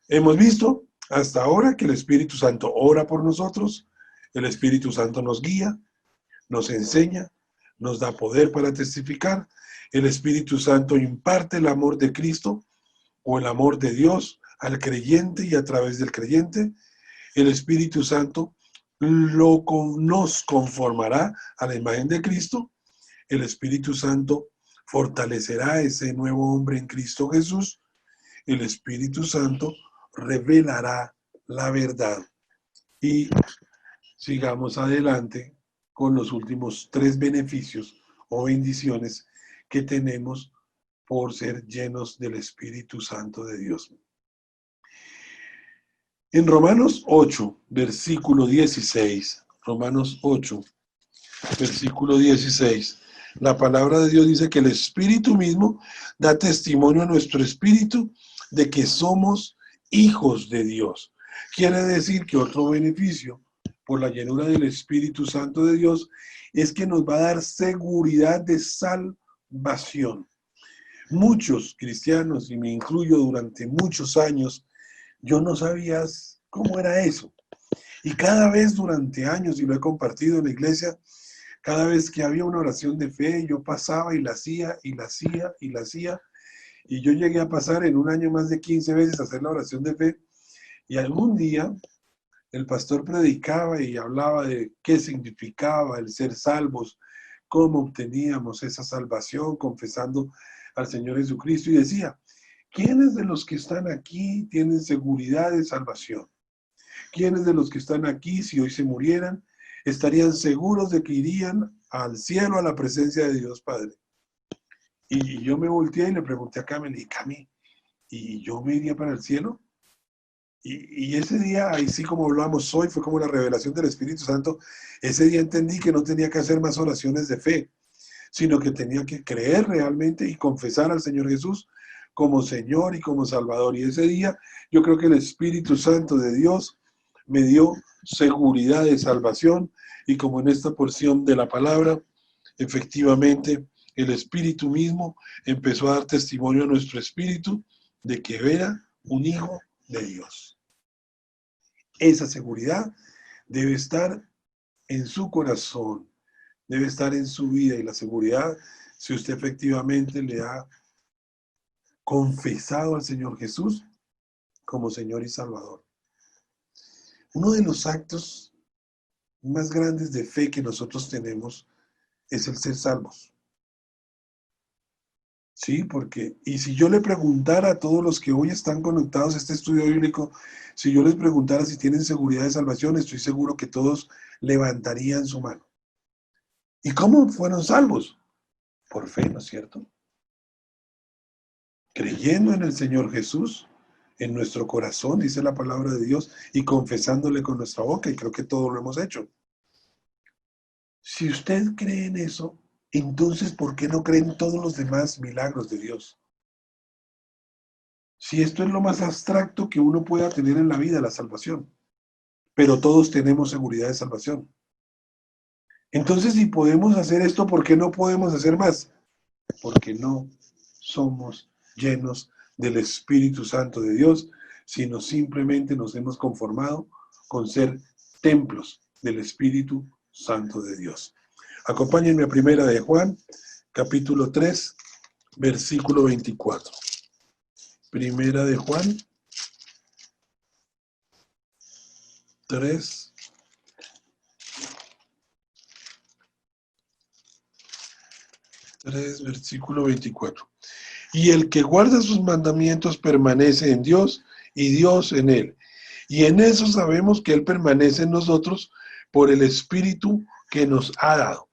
Hemos visto hasta ahora que el Espíritu Santo ora por nosotros, el Espíritu Santo nos guía, nos enseña, nos da poder para testificar, el Espíritu Santo imparte el amor de Cristo o el amor de Dios al creyente y a través del creyente, el Espíritu Santo nos conformará a la imagen de Cristo, el Espíritu Santo fortalecerá ese nuevo hombre en Cristo Jesús, el Espíritu Santo revelará la verdad. Y sigamos adelante con los últimos 3 beneficios o bendiciones que tenemos por ser llenos del Espíritu Santo de Dios. En Romanos 8, versículo 16, Romanos 8, versículo 16, la palabra de Dios dice que el Espíritu mismo da testimonio a nuestro espíritu de que somos hijos de Dios. Quiere decir que otro beneficio por la llenura del Espíritu Santo de Dios es que nos va a dar seguridad de salvación. Muchos cristianos, y me incluyo durante muchos años, yo no sabía cómo era eso. Y cada vez durante años, y lo he compartido en la iglesia, cada vez que había una oración de fe, yo pasaba y la hacía, y la hacía, y la hacía. Y yo llegué a pasar en un año más de 15 veces a hacer la oración de fe. Y algún día el pastor predicaba y hablaba de qué significaba el ser salvos, cómo obteníamos esa salvación confesando al Señor Jesucristo. Y decía, ¿quiénes de los que están aquí tienen seguridad de salvación? ¿Quiénes de los que están aquí, si hoy se murieran, estarían seguros de que irían al cielo, a la presencia de Dios Padre? Y yo me volteé y le pregunté a Cami, le dije, Cami, ¿y yo me iría para el cielo? Y ese día, ahí sí como hablamos hoy, fue como la revelación del Espíritu Santo. Ese día entendí que no tenía que hacer más oraciones de fe, sino que tenía que creer realmente y confesar al Señor Jesús como Señor y como Salvador. Y ese día yo creo que el Espíritu Santo de Dios me dio seguridad de salvación, y como en esta porción de la palabra, efectivamente el Espíritu mismo empezó a dar testimonio a nuestro espíritu de que era un hijo de Dios. Esa seguridad debe estar en su corazón, debe estar en su vida, y la seguridad, si usted efectivamente le ha confesado al Señor Jesús como Señor y Salvador. Uno de los actos más grandes de fe que nosotros tenemos es el ser salvos. Sí, porque, y si yo le preguntara a todos los que hoy están conectados a este estudio bíblico, si yo les preguntara si tienen seguridad de salvación, estoy seguro que todos levantarían su mano. ¿Y cómo fueron salvos? Por fe, ¿no es cierto? Creyendo en el Señor Jesús, en nuestro corazón, dice la palabra de Dios, y confesándole con nuestra boca, y creo que todo lo hemos hecho. Si usted cree en eso, entonces, ¿por qué no cree en todos los demás milagros de Dios? Si esto es lo más abstracto que uno pueda tener en la vida, la salvación, pero todos tenemos seguridad de salvación. Entonces, si podemos hacer esto, ¿por qué no podemos hacer más? Porque no somos llenos del Espíritu Santo de Dios, sino simplemente nos hemos conformado con ser templos del Espíritu Santo de Dios. Acompáñenme a Primera de Juan, capítulo 3, versículo 24. Primera de Juan 3, versículo 24. Y el que guarda sus mandamientos permanece en Dios y Dios en él. Y en eso sabemos que él permanece en nosotros por el Espíritu que nos ha dado.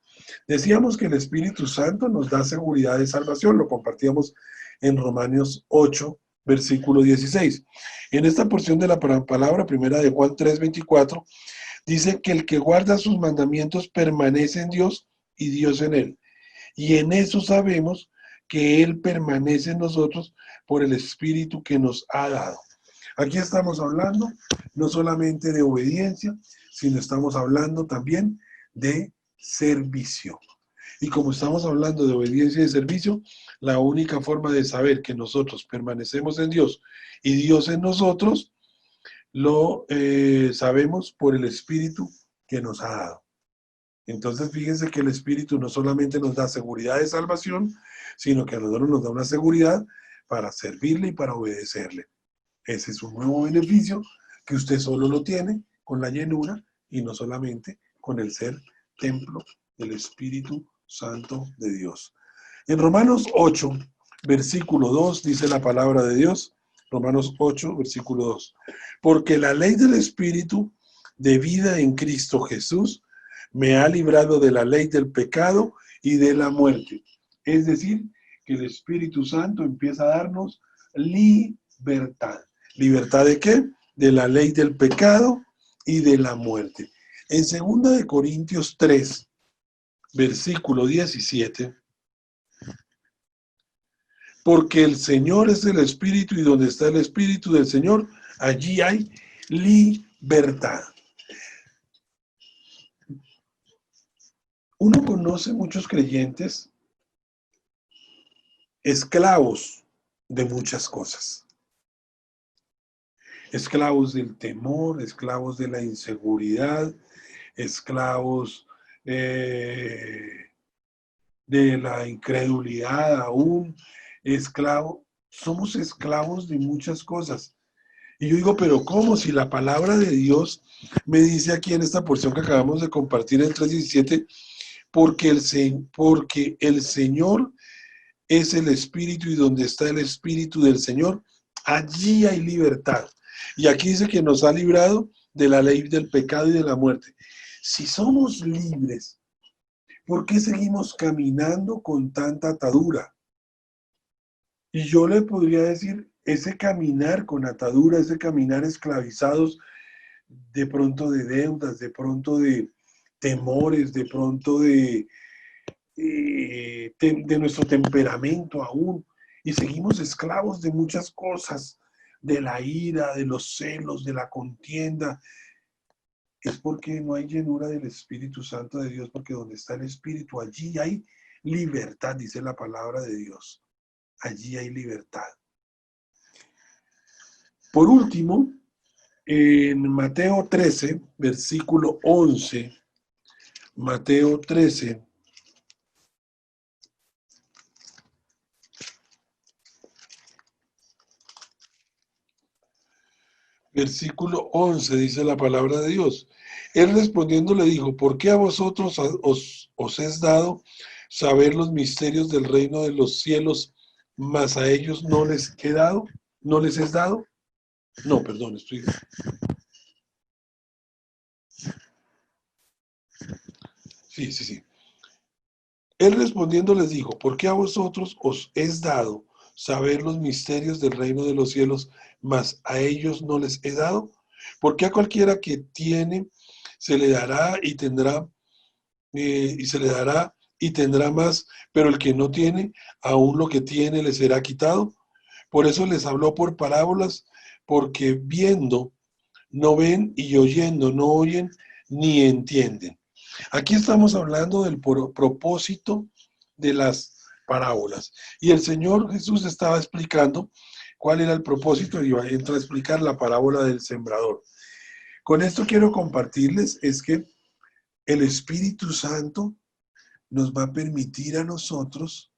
Decíamos que el Espíritu Santo nos da seguridad de salvación, lo compartíamos en Romanos 8, versículo 16. En esta porción de la palabra, primera de Juan 3, 24, dice que el que guarda sus mandamientos permanece en Dios y Dios en él. Y en eso sabemos que Él permanece en nosotros por el Espíritu que nos ha dado. Aquí estamos hablando no solamente de obediencia, sino estamos hablando también de servicio. Y como estamos hablando de obediencia y de servicio, la única forma de saber que nosotros permanecemos en Dios y Dios en nosotros, lo sabemos por el Espíritu que nos ha dado. Entonces fíjense que el Espíritu no solamente nos da seguridad de salvación, sino que a nosotros nos da una seguridad para servirle y para obedecerle. Ese es un nuevo beneficio que usted solo lo tiene con la llenura y no solamente con el ser templo del Espíritu Santo de Dios. En Romanos 8, versículo 2, dice la palabra de Dios, Romanos 8, versículo 2, porque la ley del Espíritu de vida en Cristo Jesús me ha librado de la ley del pecado y de la muerte. Es decir, que el Espíritu Santo empieza a darnos libertad. ¿Libertad de qué? De la ley del pecado y de la muerte. En 2 de Corintios 3, versículo 17, porque el Señor es el Espíritu y donde está el Espíritu del Señor, allí hay libertad. Uno conoce muchos creyentes esclavos de muchas cosas. Esclavos del temor, esclavos de la inseguridad, esclavos de la incredulidad aún, somos esclavos de muchas cosas. Y yo digo, pero ¿cómo? Si la palabra de Dios me dice aquí en esta porción que acabamos de compartir en 3:17, porque el Señor es el Espíritu y donde está el Espíritu del Señor, allí hay libertad. Y aquí dice que nos ha librado de la ley del pecado y de la muerte. Si somos libres, ¿por qué seguimos caminando con tanta atadura? Y yo le podría decir, ese caminar con atadura, ese caminar esclavizados, de pronto de deudas, de pronto de temores, de pronto de nuestro temperamento aún, y seguimos esclavos de muchas cosas, de la ira, de los celos, de la contienda, es porque no hay llenura del Espíritu Santo de Dios, porque donde está el Espíritu, allí hay libertad, dice la palabra de Dios. Allí hay libertad. Por último, en Mateo 13, versículo 11, Mateo 13, versículo 11, dice la palabra de Dios. Él respondiendo le dijo, ¿por qué a vosotros os es dado saber los misterios del reino de los cielos, mas a ellos no les he dado, no les es dado. No, perdón, estoy... Sí, sí, sí. Él respondiendo les dijo, ¿por qué a vosotros os es dado saber los misterios del reino de los cielos, mas a ellos no les he dado? Porque a cualquiera que tiene se le dará y tendrá, y se le dará y tendrá más, pero el que no tiene, aún lo que tiene le será quitado. Por eso les habló por parábolas, porque viendo no ven y oyendo no oyen ni entienden. Aquí estamos hablando del propósito de las parábolas. Y el Señor Jesús estaba explicando cuál era el propósito y entra a explicar la parábola del sembrador. Con esto quiero compartirles es que el Espíritu Santo nos va a permitir a nosotros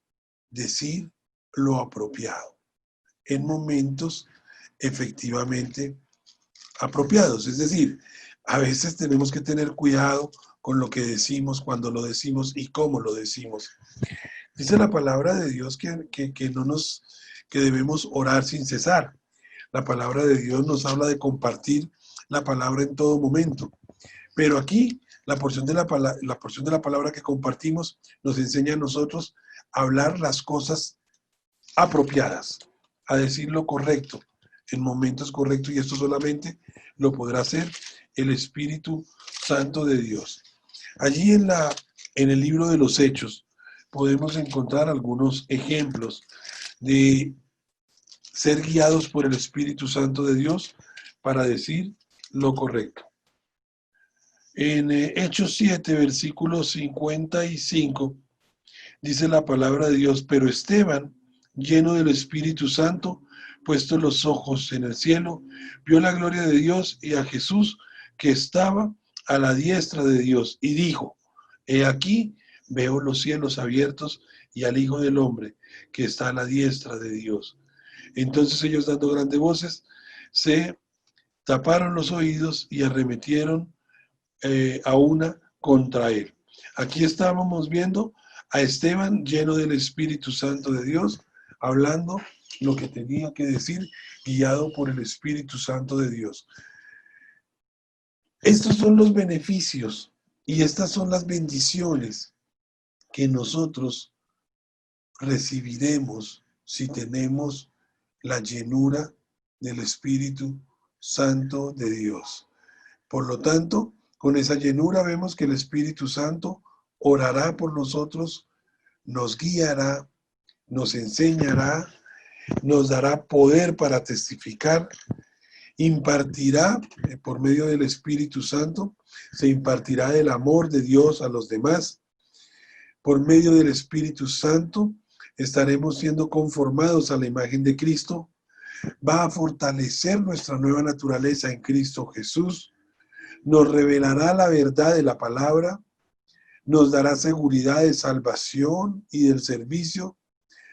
decir lo apropiado en momentos efectivamente apropiados. Es decir, a veces tenemos que tener cuidado con lo que decimos, cuando lo decimos y cómo lo decimos. Dice la palabra de Dios que no nos, que debemos orar sin cesar. La palabra de Dios nos habla de compartir la palabra en todo momento. Pero aquí la porción de la palabra que compartimos nos enseña a nosotros a hablar las cosas apropiadas, a decir lo correcto en momentos correctos, y esto solamente lo podrá hacer el Espíritu Santo de Dios. Allí en el libro de los Hechos podemos encontrar algunos ejemplos de ser guiados por el Espíritu Santo de Dios para decir lo correcto. En Hechos 7, versículo 55, dice la palabra de Dios, pero Esteban, lleno del Espíritu Santo, puestos los ojos en el cielo, vio la gloria de Dios y a Jesús que estaba a la diestra de Dios y dijo, he aquí, veo los cielos abiertos y al Hijo del Hombre que está a la diestra de Dios. Entonces ellos, dando grandes voces, se taparon los oídos y arremetieron a una contra él. Aquí estábamos viendo a Esteban lleno del Espíritu Santo de Dios, hablando lo que tenía que decir, guiado por el Espíritu Santo de Dios. Estos son los beneficios y estas son las bendiciones que nosotros recibiremos si tenemos la llenura del Espíritu Santo de Dios. Por lo tanto, con esa llenura vemos que el Espíritu Santo orará por nosotros, nos guiará, nos enseñará, nos dará poder para testificar, impartirá por medio del Espíritu Santo, se impartirá el amor de Dios a los demás. Por medio del Espíritu Santo estaremos siendo conformados a la imagen de Cristo. Va a fortalecer nuestra nueva naturaleza en Cristo Jesús. Nos revelará la verdad de la palabra, nos dará seguridad de salvación y del servicio,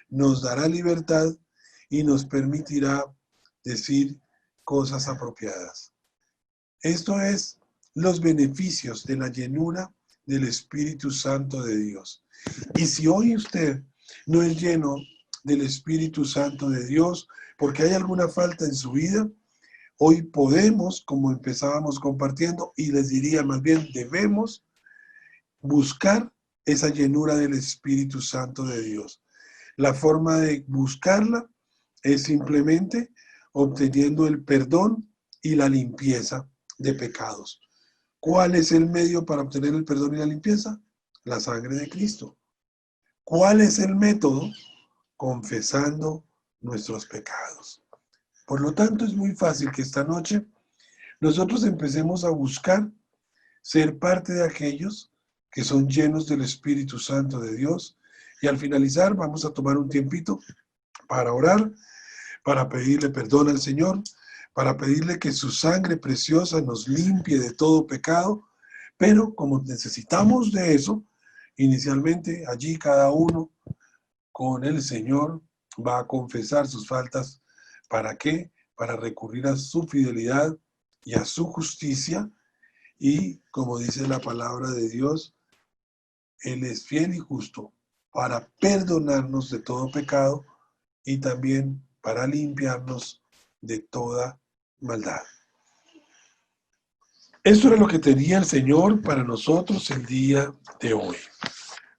nos dará libertad y nos permitirá decir cosas apropiadas. Esto es los beneficios de la llenura del Espíritu Santo de Dios. Y si hoy usted no es lleno del Espíritu Santo de Dios porque hay alguna falta en su vida, hoy podemos, como empezábamos compartiendo, y les diría más bien, debemos buscar esa llenura del Espíritu Santo de Dios. La forma de buscarla es simplemente obteniendo el perdón y la limpieza de pecados. ¿Cuál es el medio para obtener el perdón y la limpieza? La sangre de Cristo. ¿Cuál es el método? Confesando nuestros pecados. Por lo tanto, es muy fácil que esta noche nosotros empecemos a buscar ser parte de aquellos que son llenos del Espíritu Santo de Dios. Y al finalizar vamos a tomar un tiempito para orar, para pedirle perdón al Señor, para pedirle que su sangre preciosa nos limpie de todo pecado. Pero como necesitamos de eso, inicialmente allí cada uno con el Señor va a confesar sus faltas. ¿Para qué? Para recurrir a su fidelidad y a su justicia. Y como dice la palabra de Dios, Él es fiel y justo para perdonarnos de todo pecado y también para limpiarnos de toda maldad. Esto era lo que tenía el Señor para nosotros el día de hoy.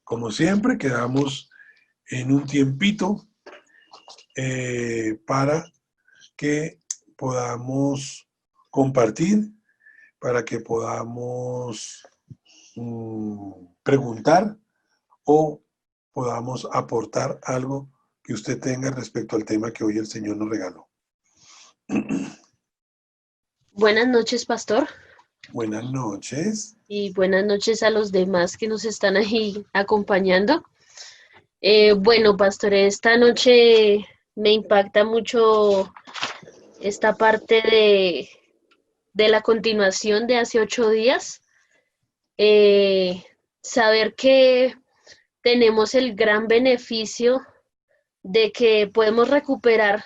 Como siempre, quedamos en un tiempito para que podamos compartir, para que podamos preguntar o podamos aportar algo que usted tenga respecto al tema que hoy el Señor nos regaló. Buenas noches, pastor, Buenas noches. y buenas noches a los demás que nos están ahí acompañando. Bueno, pastor, esta noche me impacta mucho esta parte de la continuación de hace 8 días. Eh, Saber que tenemos el gran beneficio de que podemos recuperar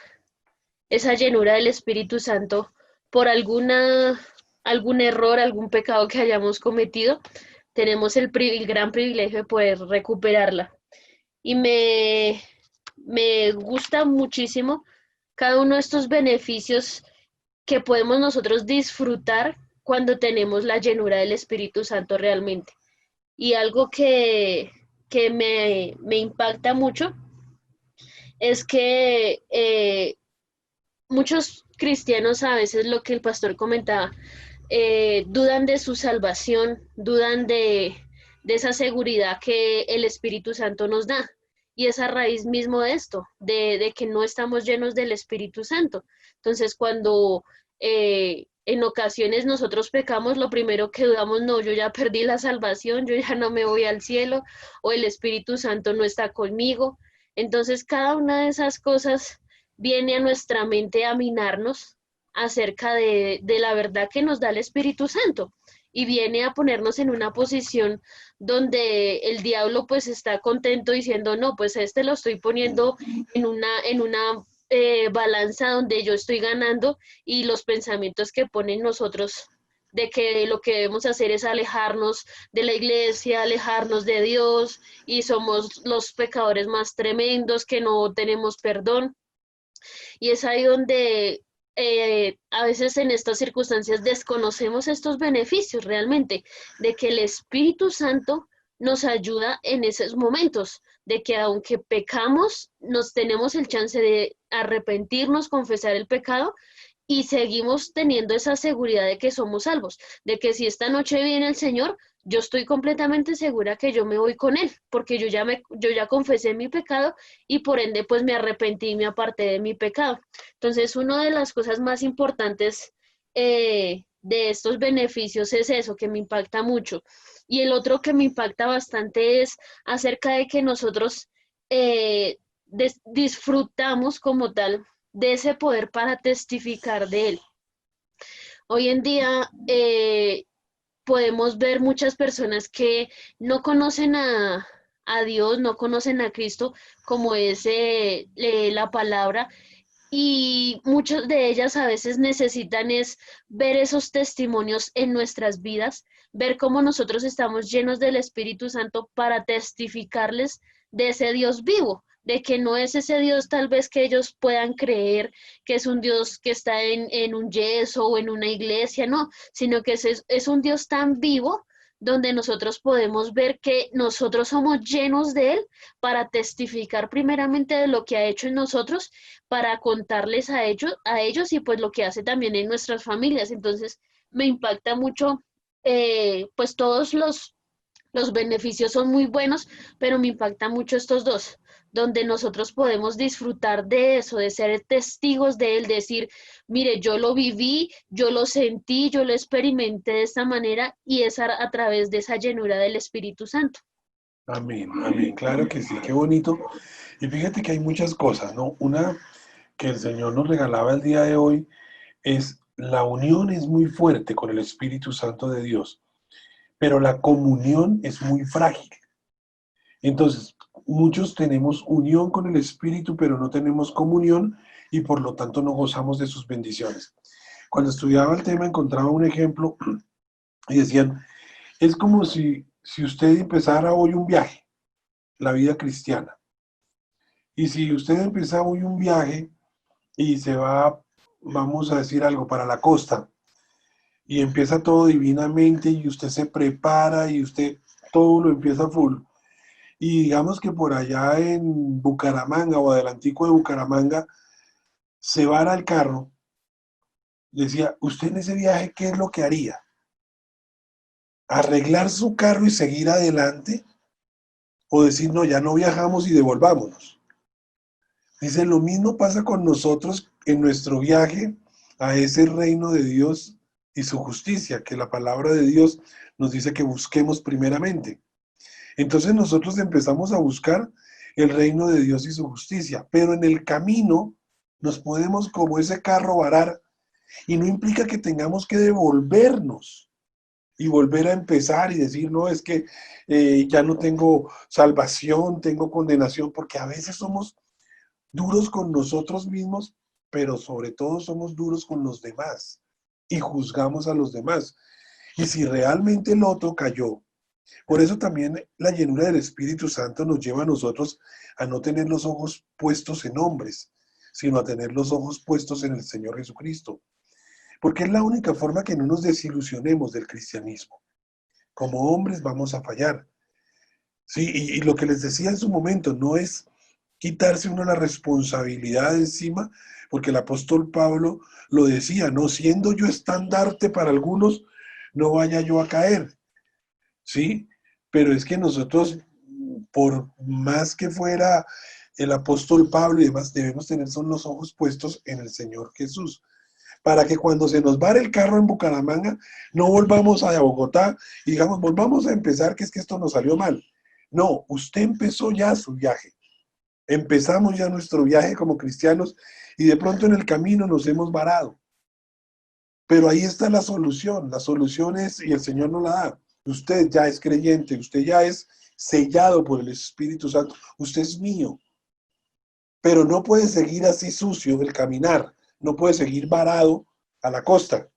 esa llenura del Espíritu Santo por algún error, algún pecado que hayamos cometido, tenemos el gran privilegio de poder recuperarla. Y me gusta muchísimo cada uno de estos beneficios que podemos nosotros disfrutar cuando tenemos la llenura del Espíritu Santo realmente. Y algo que me impacta mucho es que muchos cristianos a veces lo que el pastor comentaba, dudan de su salvación, dudan de esa seguridad que el Espíritu Santo nos da. Y es a raíz mismo de esto, de que no estamos llenos del Espíritu Santo. Entonces, cuando en ocasiones nosotros pecamos, lo primero que dudamos, no, yo ya perdí la salvación, yo ya no me voy al cielo, o el Espíritu Santo no está conmigo. Entonces, cada una de esas cosas viene a nuestra mente a minarnos acerca de la verdad que nos da el Espíritu Santo y viene a ponernos en una posición donde el diablo pues está contento diciendo, no, pues a este lo estoy poniendo en una balanza donde yo estoy ganando y los pensamientos que ponen nosotros de que lo que debemos hacer es alejarnos de la iglesia, alejarnos de Dios y somos los pecadores más tremendos que no tenemos perdón. Y es ahí donde a veces en estas circunstancias desconocemos estos beneficios realmente, de que el Espíritu Santo nos ayuda en esos momentos, de que aunque pecamos, nos tenemos el chance de arrepentirnos, confesar el pecado y seguimos teniendo esa seguridad de que somos salvos, de que si esta noche viene el Señor, yo estoy completamente segura que yo me voy con Él, porque yo ya confesé mi pecado y por ende pues me arrepentí y me aparté de mi pecado. Entonces, una de las cosas más importantes de estos beneficios es eso, que me impacta mucho. Y el otro que me impacta bastante es acerca de que nosotros disfrutamos como tal de ese poder para testificar de él. Hoy en día podemos ver muchas personas que no conocen a Dios, no conocen a Cristo, como es la palabra, y muchas de ellas a veces necesitan es ver esos testimonios en nuestras vidas, ver cómo nosotros estamos llenos del Espíritu Santo para testificarles de ese Dios vivo, de que no es ese Dios tal vez que ellos puedan creer que es un Dios que está en un yeso o en una iglesia, no, sino que es un Dios tan vivo donde nosotros podemos ver que nosotros somos llenos de Él para testificar primeramente de lo que ha hecho en nosotros, para contarles a ellos y pues lo que hace también en nuestras familias. Entonces me impacta mucho, pues todos los beneficios son muy buenos, pero me impacta mucho estos dos, donde nosotros podemos disfrutar de eso, de ser testigos de él, decir, mire, yo lo viví, yo lo sentí, yo lo experimenté de esta manera y es a través de esa llenura del Espíritu Santo. Amén, amén. Claro que sí, qué bonito. Y fíjate que hay muchas cosas, ¿no? Una que el Señor nos regalaba el día de hoy es la unión es muy fuerte con el Espíritu Santo de Dios, pero la comunión es muy frágil. Entonces, muchos tenemos unión con el Espíritu, pero no tenemos comunión y por lo tanto no gozamos de sus bendiciones. Cuando estudiaba el tema encontraba un ejemplo y decían, es como si usted empezara hoy un viaje, la vida cristiana, Y si usted empieza hoy un viaje y se va, vamos a decir algo, para la costa, y empieza todo divinamente y usted se prepara y usted todo lo empieza full. Y digamos que por allá en Bucaramanga o adelantico de Bucaramanga se vara el carro, decía, ¿usted en ese viaje qué es lo que haría? ¿Arreglar su carro y seguir adelante? ¿O decir, no, ya no viajamos y devolvámonos? Dice, lo mismo pasa con nosotros en nuestro viaje a ese reino de Dios y su justicia, que la palabra de Dios nos dice que busquemos primeramente. Entonces nosotros empezamos a buscar el reino de Dios y su justicia, pero en el camino nos podemos como ese carro varar y no implica que tengamos que devolvernos y volver a empezar y decir, no, es que ya no tengo salvación, tengo condenación, porque a veces somos duros con nosotros mismos, pero sobre todo somos duros con los demás y juzgamos a los demás. Y si realmente el otro cayó, por eso también la llenura del Espíritu Santo nos lleva a nosotros a no tener los ojos puestos en hombres, sino a tener los ojos puestos en el Señor Jesucristo. Porque es la única forma que no nos desilusionemos del cristianismo. Como hombres vamos a fallar. Sí, y lo que les decía en su momento, no es quitarse uno la responsabilidad de encima, porque el apóstol Pablo lo decía, no siendo yo estandarte para algunos, no vaya yo a caer. ¿Sí? Pero es que nosotros, por más que fuera el apóstol Pablo y demás, debemos tener son los ojos puestos en el Señor Jesús, para que cuando se nos vare el carro en Bucaramanga, no volvamos a Bogotá y digamos, volvamos a empezar, que es que esto nos salió mal. No, usted empezó ya su viaje. Empezamos ya nuestro viaje como cristianos y de pronto en el camino nos hemos varado. Pero ahí está la solución es, y el Señor nos la da. Usted ya es creyente, usted ya es sellado por el Espíritu Santo, usted es mío. Pero no puede seguir así sucio el caminar, no puede seguir varado a la costa,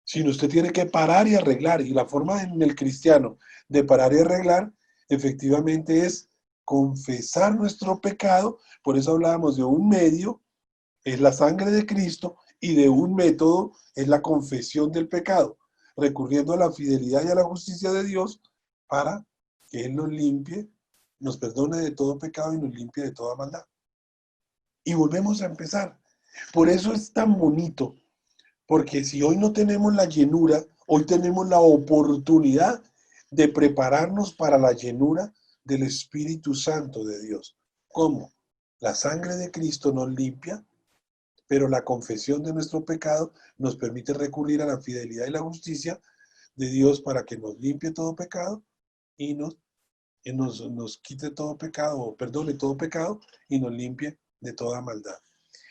sino usted tiene que parar y arreglar. Y la forma en el cristiano de parar y arreglar, efectivamente es confesar nuestro pecado. Por eso hablábamos de un medio, es la sangre de Cristo, y de un método es la confesión del pecado, recurriendo a la fidelidad y a la justicia de Dios para que Él nos limpie, nos perdone de todo pecado y nos limpie de toda maldad. Y volvemos a empezar. Por eso es tan bonito, porque si hoy no tenemos la llenura, hoy tenemos la oportunidad de prepararnos para la llenura del Espíritu Santo de Dios. ¿Cómo? La sangre de Cristo nos limpia, pero la confesión de nuestro pecado nos permite recurrir a la fidelidad y la justicia de Dios para que nos limpie todo pecado y nos quite todo pecado, o perdone todo pecado y nos limpie de toda maldad.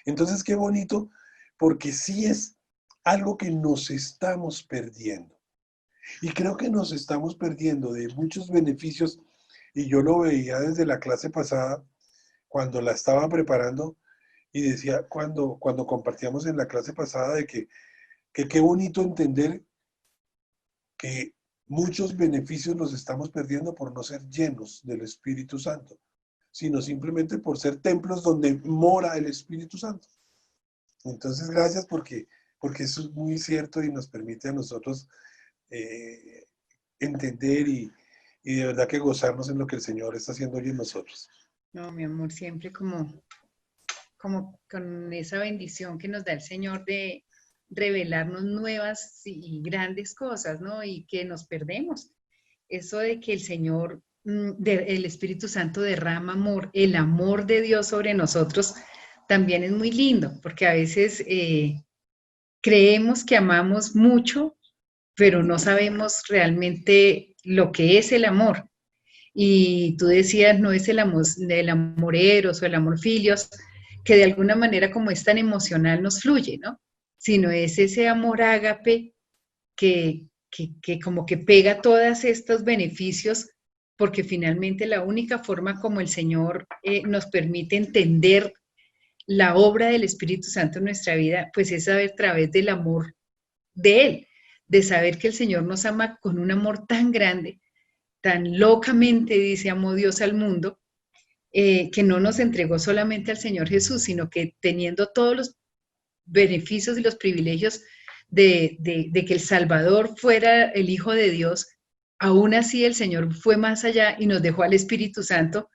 Entonces, qué bonito, porque sí es algo que nos estamos perdiendo. Y creo que nos estamos perdiendo de muchos beneficios, y yo lo veía desde la clase pasada, cuando la estaba preparando, y decía, cuando compartíamos en la clase pasada, de que qué bonito entender que muchos beneficios los estamos perdiendo por no ser llenos del Espíritu Santo, sino simplemente por ser templos donde mora el Espíritu Santo. Entonces, gracias porque eso es muy cierto y nos permite a nosotros eh, entender y de verdad que gozarnos en lo que el Señor está haciendo hoy en nosotros. No, mi amor, siempre como con esa bendición que nos da el Señor de revelarnos nuevas y grandes cosas, ¿no? Y que nos perdemos. Eso de que el Señor, el Espíritu Santo derrama amor, el amor de Dios sobre nosotros, también es muy lindo, porque a veces creemos que amamos mucho, pero no sabemos realmente lo que es el amor. Y tú decías, no es el amor eros o el amor filios, que de alguna manera como es tan emocional nos fluye, ¿no? Sino es ese amor ágape que como que pega todos estos beneficios, porque finalmente la única forma como el Señor nos permite entender la obra del Espíritu Santo en nuestra vida, pues es a través del amor de Él, de saber que el Señor nos ama con un amor tan grande, tan locamente, dice, amó Dios al mundo, que no nos entregó solamente al Señor Jesús, sino que teniendo todos los beneficios y los privilegios de que el Salvador fuera el Hijo de Dios, aún así el Señor fue más allá y nos dejó al Espíritu Santo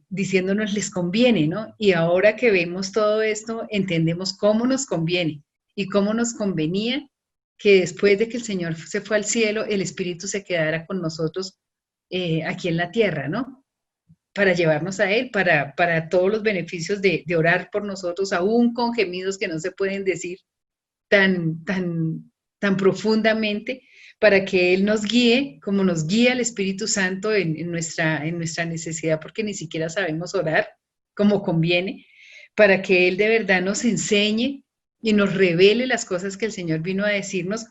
diciéndonos les conviene, ¿no? Y ahora que vemos todo esto, entendemos cómo nos conviene y cómo nos convenía que después de que el Señor se fue al cielo, el Espíritu se quedara con nosotros aquí en la tierra, ¿no? Para llevarnos a Él, para todos los beneficios de orar por nosotros, aún con gemidos que no se pueden decir tan profundamente, para que Él nos guíe, como nos guía el Espíritu Santo en nuestra necesidad, porque ni siquiera sabemos orar como conviene, para que Él de verdad nos enseñe y nos revele las cosas que el Señor vino a decirnos,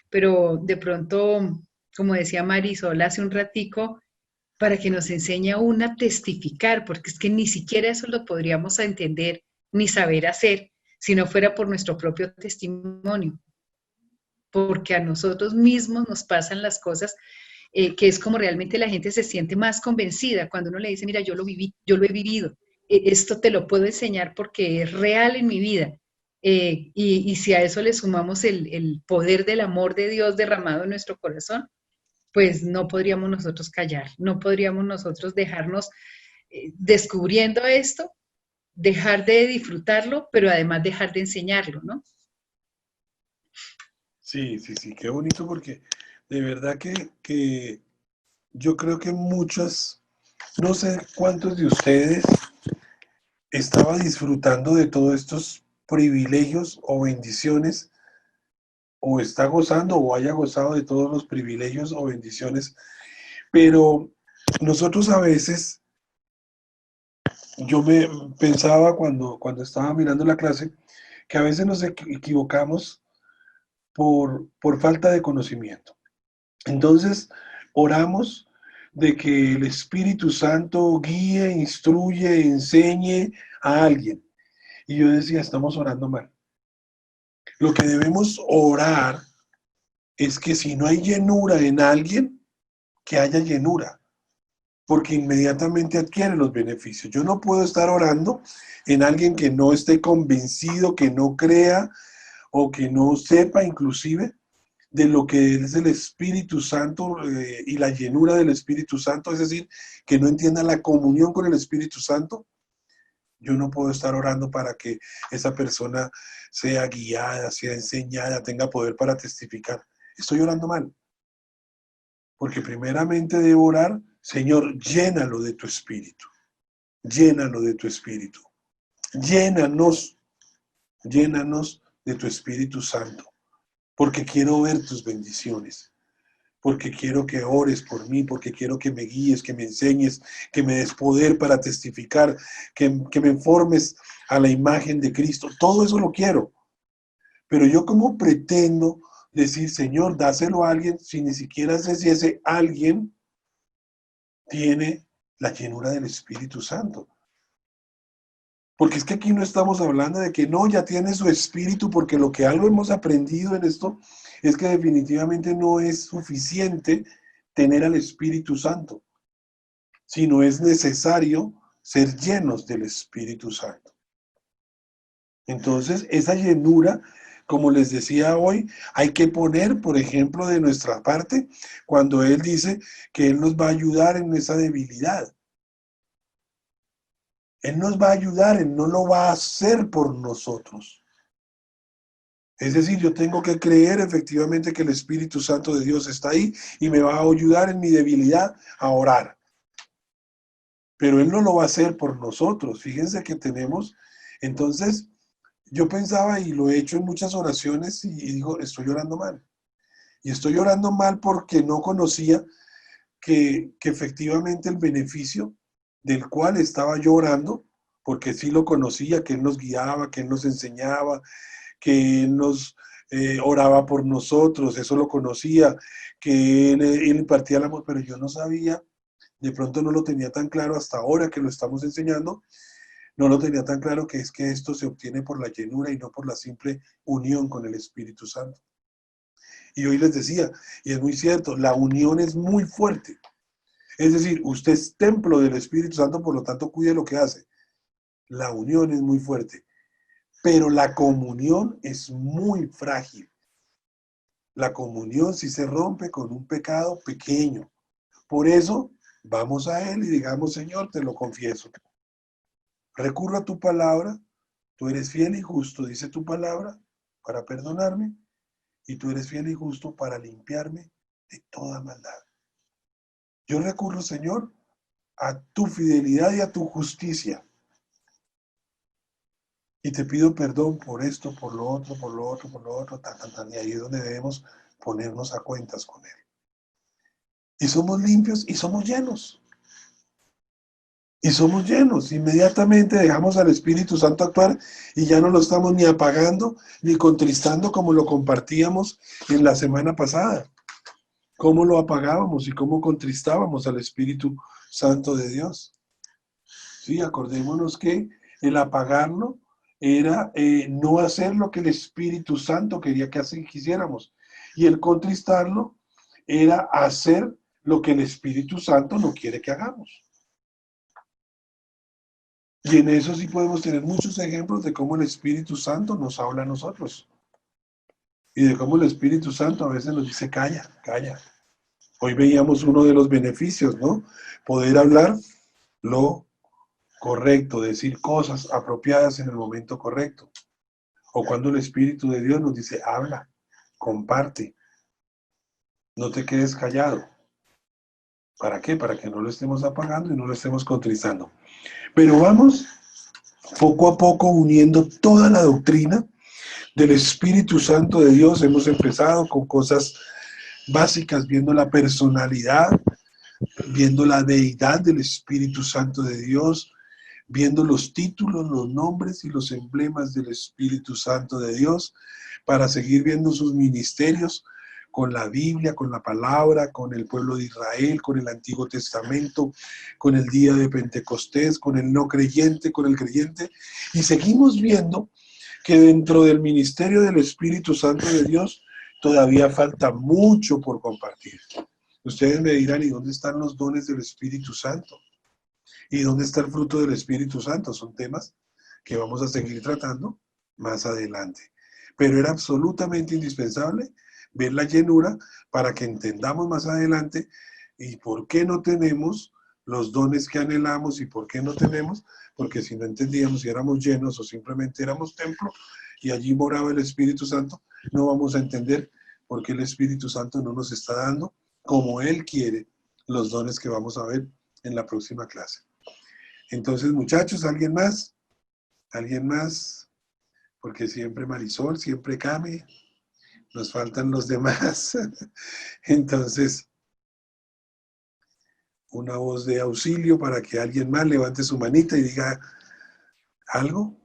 pero de pronto, como decía Marisol hace un ratico, para que nos enseñe aún a testificar, porque es que ni siquiera eso lo podríamos entender ni saber hacer si no fuera por nuestro propio testimonio, porque a nosotros mismos nos pasan las cosas que es como realmente la gente se siente más convencida cuando uno le dice, mira, yo lo viví, yo lo he vivido, esto te lo puedo enseñar porque es real en mi vida. Y si a eso le sumamos el poder del amor de Dios derramado en nuestro corazón, pues no podríamos nosotros callar, no podríamos nosotros dejarnos descubriendo esto, dejar de disfrutarlo, pero además dejar de enseñarlo, ¿no? Sí, sí, sí, qué bonito porque de verdad que yo creo que muchas, no sé cuántos de ustedes estaba disfrutando de todos estos privilegios o bendiciones, o está gozando o haya gozado de todos los privilegios o bendiciones, pero nosotros a veces, yo me pensaba cuando estaba mirando la clase, que a veces nos equivocamos por falta de conocimiento. Entonces, oramos de que el Espíritu Santo guíe, instruye, enseñe a alguien. Y yo decía, estamos orando mal. Lo que debemos orar es que si no hay llenura en alguien, que haya llenura, porque inmediatamente adquiere los beneficios. Yo no puedo estar orando en alguien que no esté convencido, que no crea o que no sepa inclusive de lo que es el Espíritu Santo y la llenura del Espíritu Santo, es decir, que no entienda la comunión con el Espíritu Santo. Yo no puedo estar orando para que esa persona sea guiada, sea enseñada, tenga poder para testificar. Estoy orando mal. Porque primeramente debo orar, Señor, llénalo de tu Espíritu. Llénalo de tu Espíritu. Llénanos, llénanos de tu Espíritu Santo. Porque quiero ver tus bendiciones. Porque quiero que ores por mí, porque quiero que me guíes, que me enseñes, que me des poder para testificar, que me formes a la imagen de Cristo. Todo eso lo quiero. Pero yo como pretendo decir, Señor, dáselo a alguien, si ni siquiera sé si ese alguien tiene la llenura del Espíritu Santo. Porque es que aquí no estamos hablando de que no, ya tiene su espíritu, porque lo que algo hemos aprendido en esto es que definitivamente no es suficiente tener al Espíritu Santo, sino es necesario ser llenos del Espíritu Santo. Entonces, esa llenura, como les decía hoy, hay que poner, por ejemplo, de nuestra parte, cuando Él dice que Él nos va a ayudar en esa debilidad. Él nos va a ayudar, Él no lo va a hacer por nosotros. Es decir, yo tengo que creer efectivamente que el Espíritu Santo de Dios está ahí y me va a ayudar en mi debilidad a orar. Pero Él no lo va a hacer por nosotros. Fíjense que tenemos, entonces, yo pensaba y lo he hecho en muchas oraciones y digo, estoy orando mal. Y estoy orando mal porque no conocía que efectivamente el beneficio del cual estaba yo orando, porque sí lo conocía, que Él nos guiaba, que Él nos enseñaba, que Él nos oraba por nosotros, eso lo conocía, que Él impartía el amor, pero yo no sabía, de pronto no lo tenía tan claro hasta ahora que lo estamos enseñando, no lo tenía tan claro que es que esto se obtiene por la llenura y no por la simple unión con el Espíritu Santo. Y hoy les decía, y es muy cierto, la unión es muy fuerte. Es decir, usted es templo del Espíritu Santo, por lo tanto cuide lo que hace. La unión es muy fuerte, pero la comunión es muy frágil. La comunión sí se rompe con un pecado pequeño. Por eso, vamos a Él y digamos, Señor, te lo confieso. Recurro a tu palabra, tú eres fiel y justo, dice tu palabra, para perdonarme, y tú eres fiel y justo para limpiarme de toda maldad. Yo recurro, Señor, a tu fidelidad y a tu justicia. Y te pido perdón por esto, por lo otro, por lo otro, por lo otro, tan. Y ahí es donde debemos ponernos a cuentas con Él. Y somos limpios y somos llenos. Y somos llenos. Inmediatamente dejamos al Espíritu Santo actuar y ya no lo estamos ni apagando ni contristando como lo compartíamos en la semana pasada. Cómo lo apagábamos y cómo contristábamos al Espíritu Santo de Dios. Sí, acordémonos que el apagarlo era no hacer lo que el Espíritu Santo quería que así quisiéramos. Y el contristarlo era hacer lo que el Espíritu Santo no quiere que hagamos. Y en eso sí podemos tener muchos ejemplos de cómo el Espíritu Santo nos habla a nosotros. Y de cómo el Espíritu Santo a veces nos dice, calla, calla. Hoy veíamos uno de los beneficios, ¿no? Poder hablar lo correcto, decir cosas apropiadas en el momento correcto. O cuando el Espíritu de Dios nos dice, habla, comparte, no te quedes callado. ¿Para qué? Para que no lo estemos apagando y no lo estemos contristando. Pero vamos poco a poco uniendo toda la doctrina del Espíritu Santo de Dios. Hemos empezado con cosas básicas, viendo la personalidad, viendo la deidad del Espíritu Santo de Dios, viendo los títulos, los nombres y los emblemas del Espíritu Santo de Dios, para seguir viendo sus ministerios con la Biblia, con la palabra, con el pueblo de Israel, con el Antiguo Testamento, con el día de Pentecostés, con el no creyente, con el creyente, y seguimos viendo que dentro del ministerio del Espíritu Santo de Dios todavía falta mucho por compartir. Ustedes me dirán, ¿y dónde están los dones del Espíritu Santo? ¿Y dónde está el fruto del Espíritu Santo? Son temas que vamos a seguir tratando más adelante. Pero era absolutamente indispensable ver la llenura para que entendamos más adelante y por qué no tenemos los dones que anhelamos y por qué no tenemos, porque si no entendíamos si éramos llenos o simplemente éramos templo y allí moraba el Espíritu Santo, no vamos a entender por qué el Espíritu Santo no nos está dando como Él quiere los dones que vamos a ver en la próxima clase. Entonces, muchachos, ¿alguien más? ¿Alguien más? Porque siempre Marisol, siempre Cami, nos faltan los demás. Entonces, una voz de auxilio para que alguien más levante su manita y diga algo.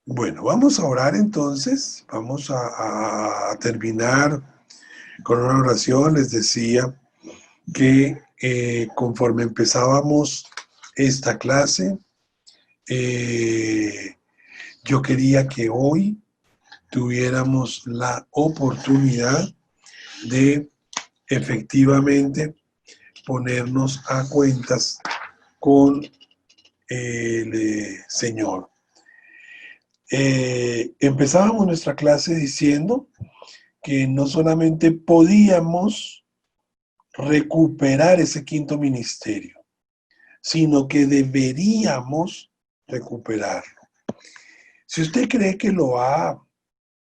Bueno, vamos a orar entonces. Vamos a terminar con una oración. Les decía que conforme empezábamos esta clase, yo quería que hoy tuviéramos la oportunidad de efectivamente ponernos a cuentas con el Señor. Empezábamos nuestra clase diciendo que no solamente podíamos recuperar ese quinto ministerio, sino que deberíamos recuperarlo. Si usted cree que lo ha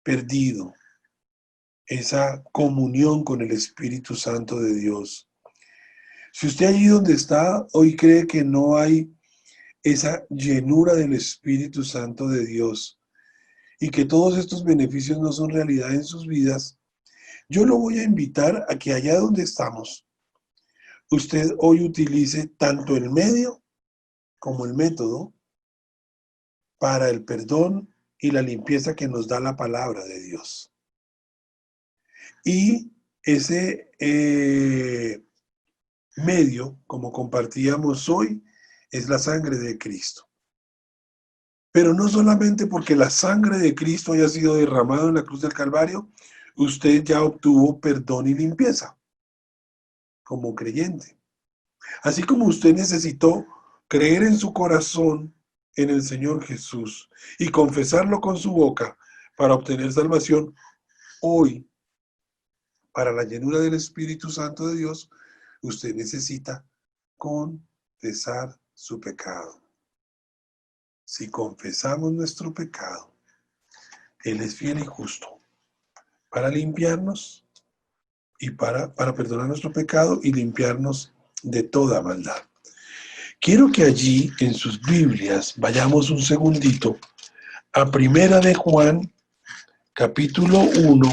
perdido, esa comunión con el Espíritu Santo de Dios, si usted allí donde está hoy cree que no hay esa llenura del Espíritu Santo de Dios y que todos estos beneficios no son realidad en sus vidas, yo lo voy a invitar a que allá donde estamos, usted hoy utilice tanto el medio como el método para el perdón y la limpieza que nos da la palabra de Dios. Y ese medio, como compartíamos hoy, es la sangre de Cristo. Pero no solamente porque la sangre de Cristo haya sido derramada en la cruz del Calvario, usted ya obtuvo perdón y limpieza como creyente. Así como usted necesitó creer en su corazón en el Señor Jesús y confesarlo con su boca para obtener salvación, hoy, para la llenura del Espíritu Santo de Dios, usted necesita confesar su pecado. Si confesamos nuestro pecado, Él es fiel y justo para limpiarnos y para perdonar nuestro pecado y limpiarnos de toda maldad. Quiero que allí en sus Biblias vayamos un segundito a Primera de Juan, capítulo 1,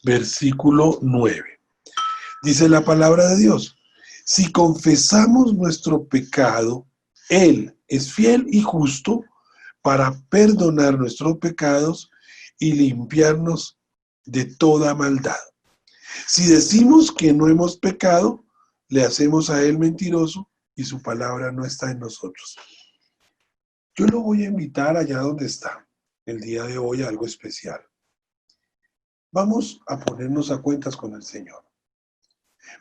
versículo 9. Dice la palabra de Dios: si confesamos nuestro pecado, Él es fiel y justo para perdonar nuestros pecados y limpiarnos de toda maldad. Si decimos que no hemos pecado, le hacemos a Él mentiroso y su palabra no está en nosotros. Yo lo voy a invitar allá donde está el día de hoy a algo especial. Vamos a ponernos a cuentas con el Señor.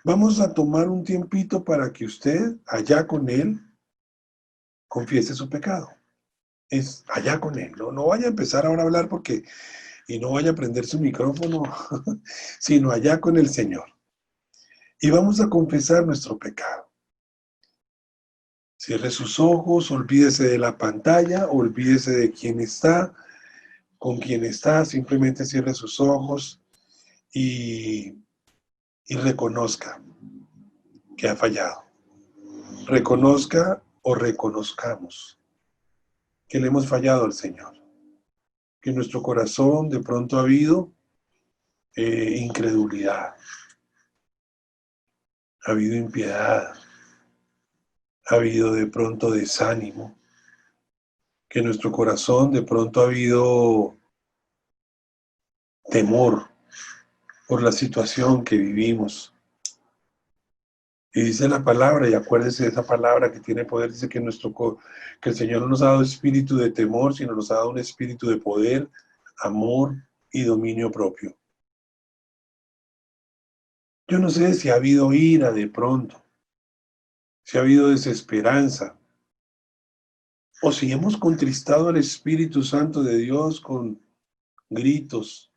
Vamos a tomar un tiempito para que usted, allá con Él, confiese su pecado. Es allá con Él. No vaya a empezar ahora a hablar y no vaya a prender su micrófono, sino allá con el Señor. Y vamos a confesar nuestro pecado. Cierre sus ojos, olvídese de la pantalla, olvídese de quién está, con quién está, simplemente cierre sus ojos y reconozca que ha fallado. Reconozca o reconozcamos que le hemos fallado al Señor. Que en nuestro corazón de pronto ha habido incredulidad, ha habido impiedad, ha habido de pronto desánimo, que en nuestro corazón de pronto ha habido temor por la situación que vivimos. Y dice la palabra, y acuérdese de esa palabra que tiene poder, dice que el Señor no nos ha dado espíritu de temor, sino nos ha dado un espíritu de poder, amor y dominio propio. Yo no sé si ha habido ira de pronto, si ha habido desesperanza, o si hemos contristado al Espíritu Santo de Dios con gritos,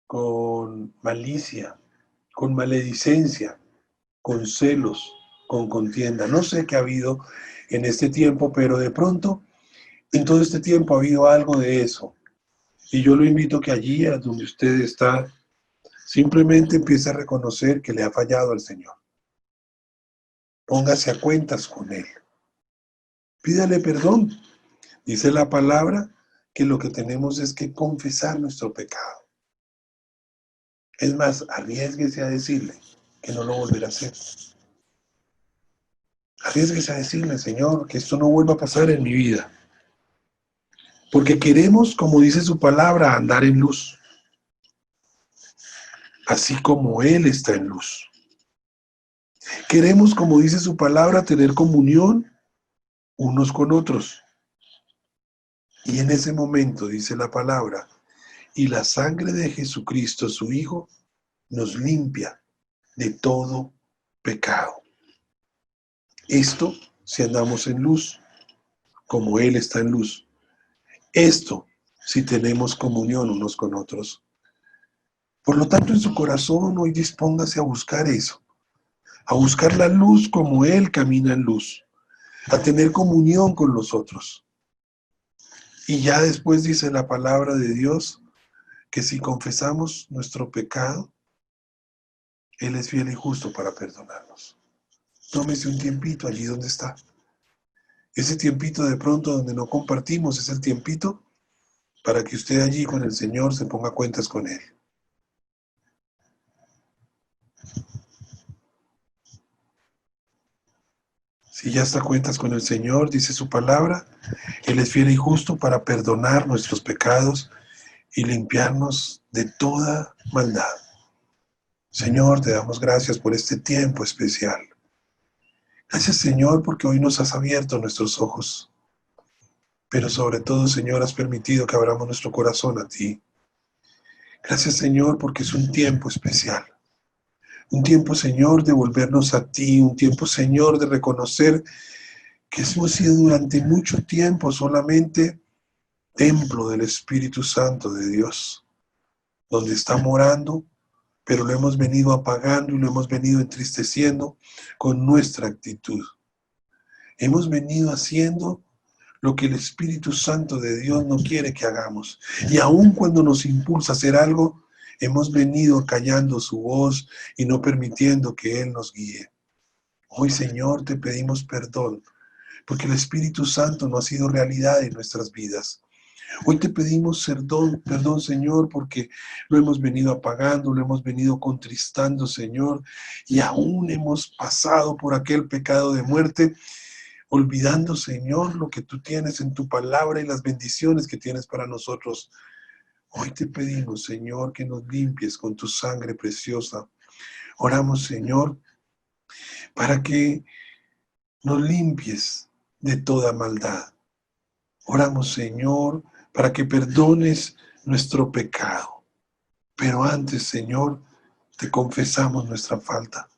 con malicia, con maledicencia, con celos, con contienda. No sé qué ha habido en este tiempo, pero de pronto, en todo este tiempo ha habido algo de eso. Y yo lo invito a que allí, a donde usted está, simplemente empiece a reconocer que le ha fallado al Señor. Póngase a cuentas con Él. Pídale perdón. Dice la palabra que lo que tenemos es que confesar nuestro pecado. Es más, arriésguese a decirle que no lo volverá a hacer. Arriésguese a decirle, Señor, que esto no vuelva a pasar en mi vida. Porque queremos, como dice su palabra, andar en luz. Así como Él está en luz. Queremos, como dice su palabra, tener comunión unos con otros. Y en ese momento, dice la palabra, y la sangre de Jesucristo, su Hijo, nos limpia de todo pecado. Esto si andamos en luz, como Él está en luz. Esto si tenemos comunión unos con otros. Por lo tanto, en su corazón hoy dispóngase a buscar eso, a buscar la luz como Él camina en luz, a tener comunión con los otros. Y ya después dice la palabra de Dios que si confesamos nuestro pecado, Él es fiel y justo para perdonarnos. Tómese un tiempito allí donde está. Ese tiempito de pronto donde no compartimos es el tiempito para que usted allí con el Señor se ponga cuentas con Él. Si ya está a cuentas con el Señor, dice su palabra, Él es fiel y justo para perdonar nuestros pecados y limpiarnos de toda maldad. Señor, te damos gracias por este tiempo especial. Gracias, Señor, porque hoy nos has abierto nuestros ojos. Pero sobre todo, Señor, has permitido que abramos nuestro corazón a ti. Gracias, Señor, porque es un tiempo especial. Un tiempo, Señor, de volvernos a ti. Un tiempo, Señor, de reconocer que hemos sido durante mucho tiempo solamente templo del Espíritu Santo de Dios, donde está morando, pero lo hemos venido apagando y lo hemos venido entristeciendo con nuestra actitud. Hemos venido haciendo lo que el Espíritu Santo de Dios no quiere que hagamos. Y aun cuando nos impulsa a hacer algo, hemos venido callando su voz y no permitiendo que Él nos guíe. Hoy, Señor, te pedimos perdón, porque el Espíritu Santo no ha sido realidad en nuestras vidas. Hoy te pedimos perdón, Señor, porque lo hemos venido apagando, lo hemos venido contristando, Señor, y aún hemos pasado por aquel pecado de muerte, olvidando, Señor, lo que tú tienes en tu palabra y las bendiciones que tienes para nosotros. Hoy te pedimos, Señor, que nos limpies con tu sangre preciosa. Oramos, Señor, para que nos limpies de toda maldad. Oramos, Señor, para que perdones nuestro pecado. Pero antes, Señor, te confesamos nuestra falta.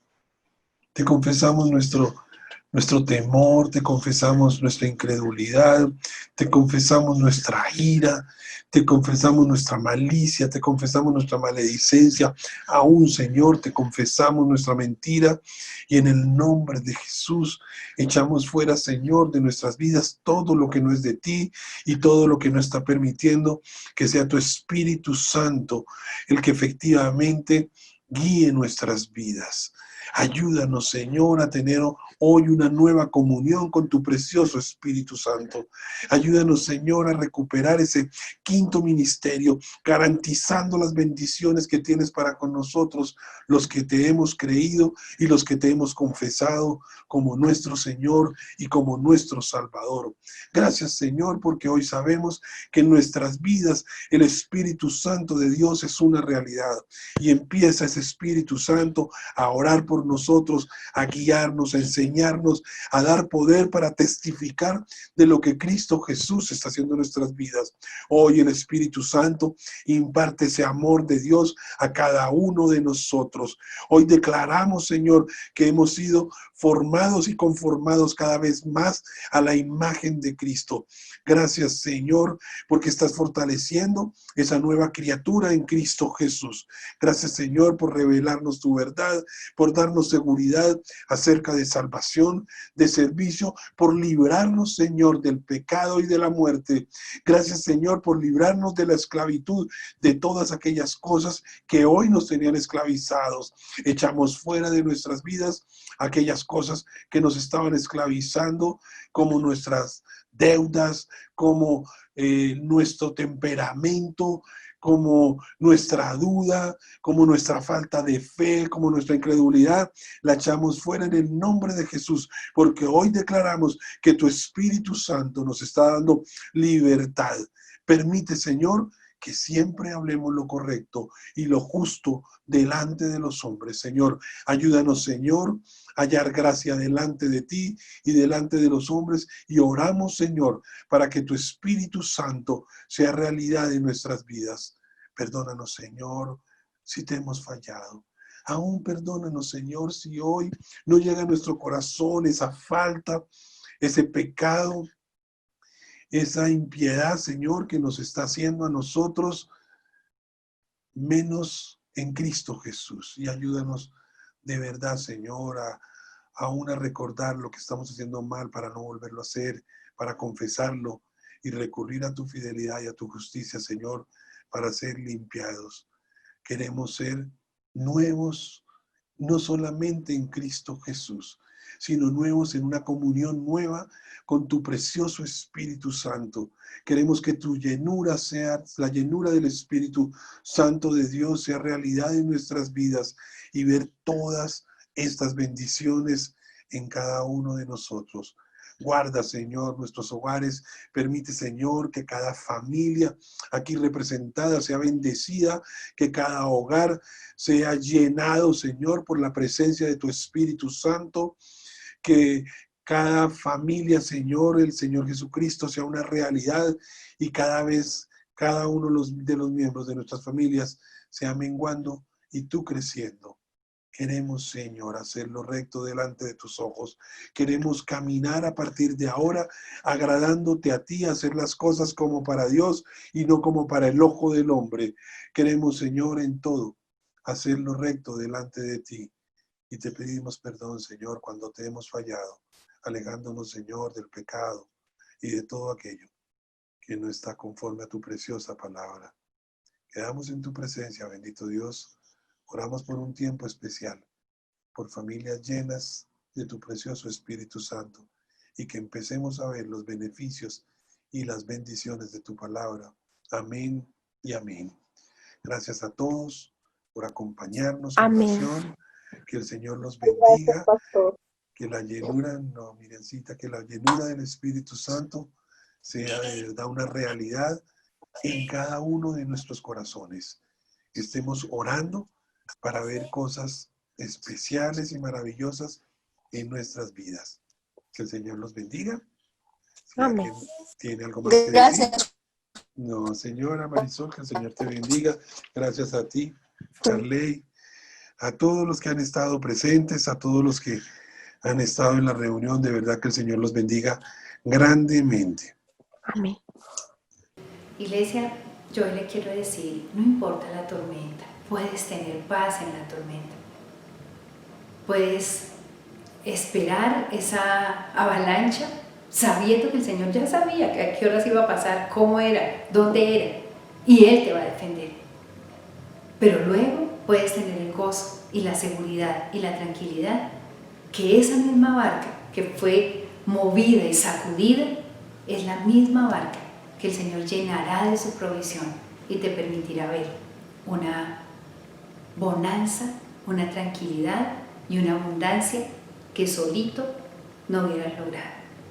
Te confesamos nuestro temor, te confesamos nuestra incredulidad, te confesamos nuestra ira, te confesamos nuestra malicia, te confesamos nuestra maledicencia. Aún, Señor, te confesamos nuestra mentira y en el nombre de Jesús echamos fuera, Señor, de nuestras vidas todo lo que no es de ti y todo lo que no está permitiendo que sea tu Espíritu Santo el que efectivamente guíe nuestras vidas. Ayúdanos, Señor, a tener hoy una nueva comunión con tu precioso Espíritu Santo. Ayúdanos, Señor, a recuperar ese quinto ministerio, garantizando las bendiciones que tienes para con nosotros, los que te hemos creído y los que te hemos confesado como nuestro Señor y como nuestro Salvador. Gracias, Señor, porque hoy sabemos que en nuestras vidas el Espíritu Santo de Dios es una realidad y empieza ese Espíritu Santo a orar por nosotros, a guiarnos, a enseñarnos, a dar poder para testificar de lo que Cristo Jesús está haciendo en nuestras vidas. Hoy el Espíritu Santo imparte ese amor de Dios a cada uno de nosotros. Hoy declaramos, Señor, que hemos sido formados y conformados cada vez más a la imagen de Cristo. Gracias, Señor, porque estás fortaleciendo esa nueva criatura en Cristo Jesús. Gracias, Señor, por revelarnos tu verdad, por darnos seguridad acerca de salvación, de servicio, por librarnos, Señor, del pecado y de la muerte. Gracias, Señor, por librarnos de la esclavitud, de todas aquellas cosas que hoy nos tenían esclavizados. Echamos fuera de nuestras vidas aquellas cosas que nos estaban esclavizando, como nuestras deudas, como nuestro temperamento, como nuestra duda, como nuestra falta de fe, como nuestra incredulidad, la echamos fuera en el nombre de Jesús, porque hoy declaramos que tu Espíritu Santo nos está dando libertad. Permite, Señor, que siempre hablemos lo correcto y lo justo delante de los hombres. Señor, ayúdanos, Señor, a hallar gracia delante de ti y delante de los hombres, y oramos, Señor, para que tu Espíritu Santo sea realidad en nuestras vidas. Perdónanos, Señor, si te hemos fallado. Aún perdónanos, Señor, si hoy no llega a nuestro corazón esa falta, ese pecado, esa impiedad, Señor, que nos está haciendo a nosotros menos en Cristo Jesús. Y ayúdanos de verdad, Señor, aún a recordar lo que estamos haciendo mal para no volverlo a hacer, para confesarlo y recurrir a tu fidelidad y a tu justicia, Señor, para ser limpiados. Queremos ser nuevos, no solamente en Cristo Jesús, sino nuevos en una comunión nueva con tu precioso Espíritu Santo. Queremos que tu llenura sea, la llenura del Espíritu Santo de Dios sea realidad en nuestras vidas y ver todas estas bendiciones en cada uno de nosotros. Guarda, Señor, nuestros hogares. Permite, Señor, que cada familia aquí representada sea bendecida, que cada hogar sea llenado, Señor, por la presencia de tu Espíritu Santo, que cada familia, Señor, el Señor Jesucristo sea una realidad y cada vez cada uno de los miembros de nuestras familias sea menguando y tú creciendo. Queremos, Señor, hacer lo recto delante de tus ojos. Queremos caminar a partir de ahora, agradándote a ti, hacer las cosas como para Dios y no como para el ojo del hombre. Queremos, Señor, en todo, hacer lo recto delante de ti. Y te pedimos perdón, Señor, cuando te hemos fallado, alejándonos, Señor, del pecado y de todo aquello que no está conforme a tu preciosa palabra. Quedamos en tu presencia, bendito Dios. Oramos por un tiempo especial, por familias llenas de tu precioso Espíritu Santo y que empecemos a ver los beneficios y las bendiciones de tu palabra. Amén y amén. Gracias a todos por acompañarnos en oración. Que el Señor los bendiga. Gracias, pastor. Que la llenura, no, Mirencita, que la llenura del Espíritu Santo sea de verdad una realidad en cada uno de nuestros corazones. Que estemos orando para ver cosas especiales y maravillosas en nuestras vidas. Que el Señor los bendiga. Si Amén. alguien tiene algo más que decir. Gracias. No, señora Marisol, que el Señor te bendiga. Gracias a ti, Charley, a todos los que han estado presentes, a todos los que han estado en la reunión. De verdad que el Señor los bendiga grandemente. Amén. Iglesia, yo le quiero decir, no importa la tormenta, puedes tener paz en la tormenta. Puedes esperar esa avalancha sabiendo que el Señor ya sabía que a qué horas iba a pasar, cómo era, dónde era, y Él te va a defender. Pero luego puedes tener el gozo y la seguridad y la tranquilidad que esa misma barca que fue movida y sacudida es la misma barca que el Señor llenará de su provisión y te permitirá ver una bonanza, una tranquilidad y una abundancia que solito no hubieras logrado.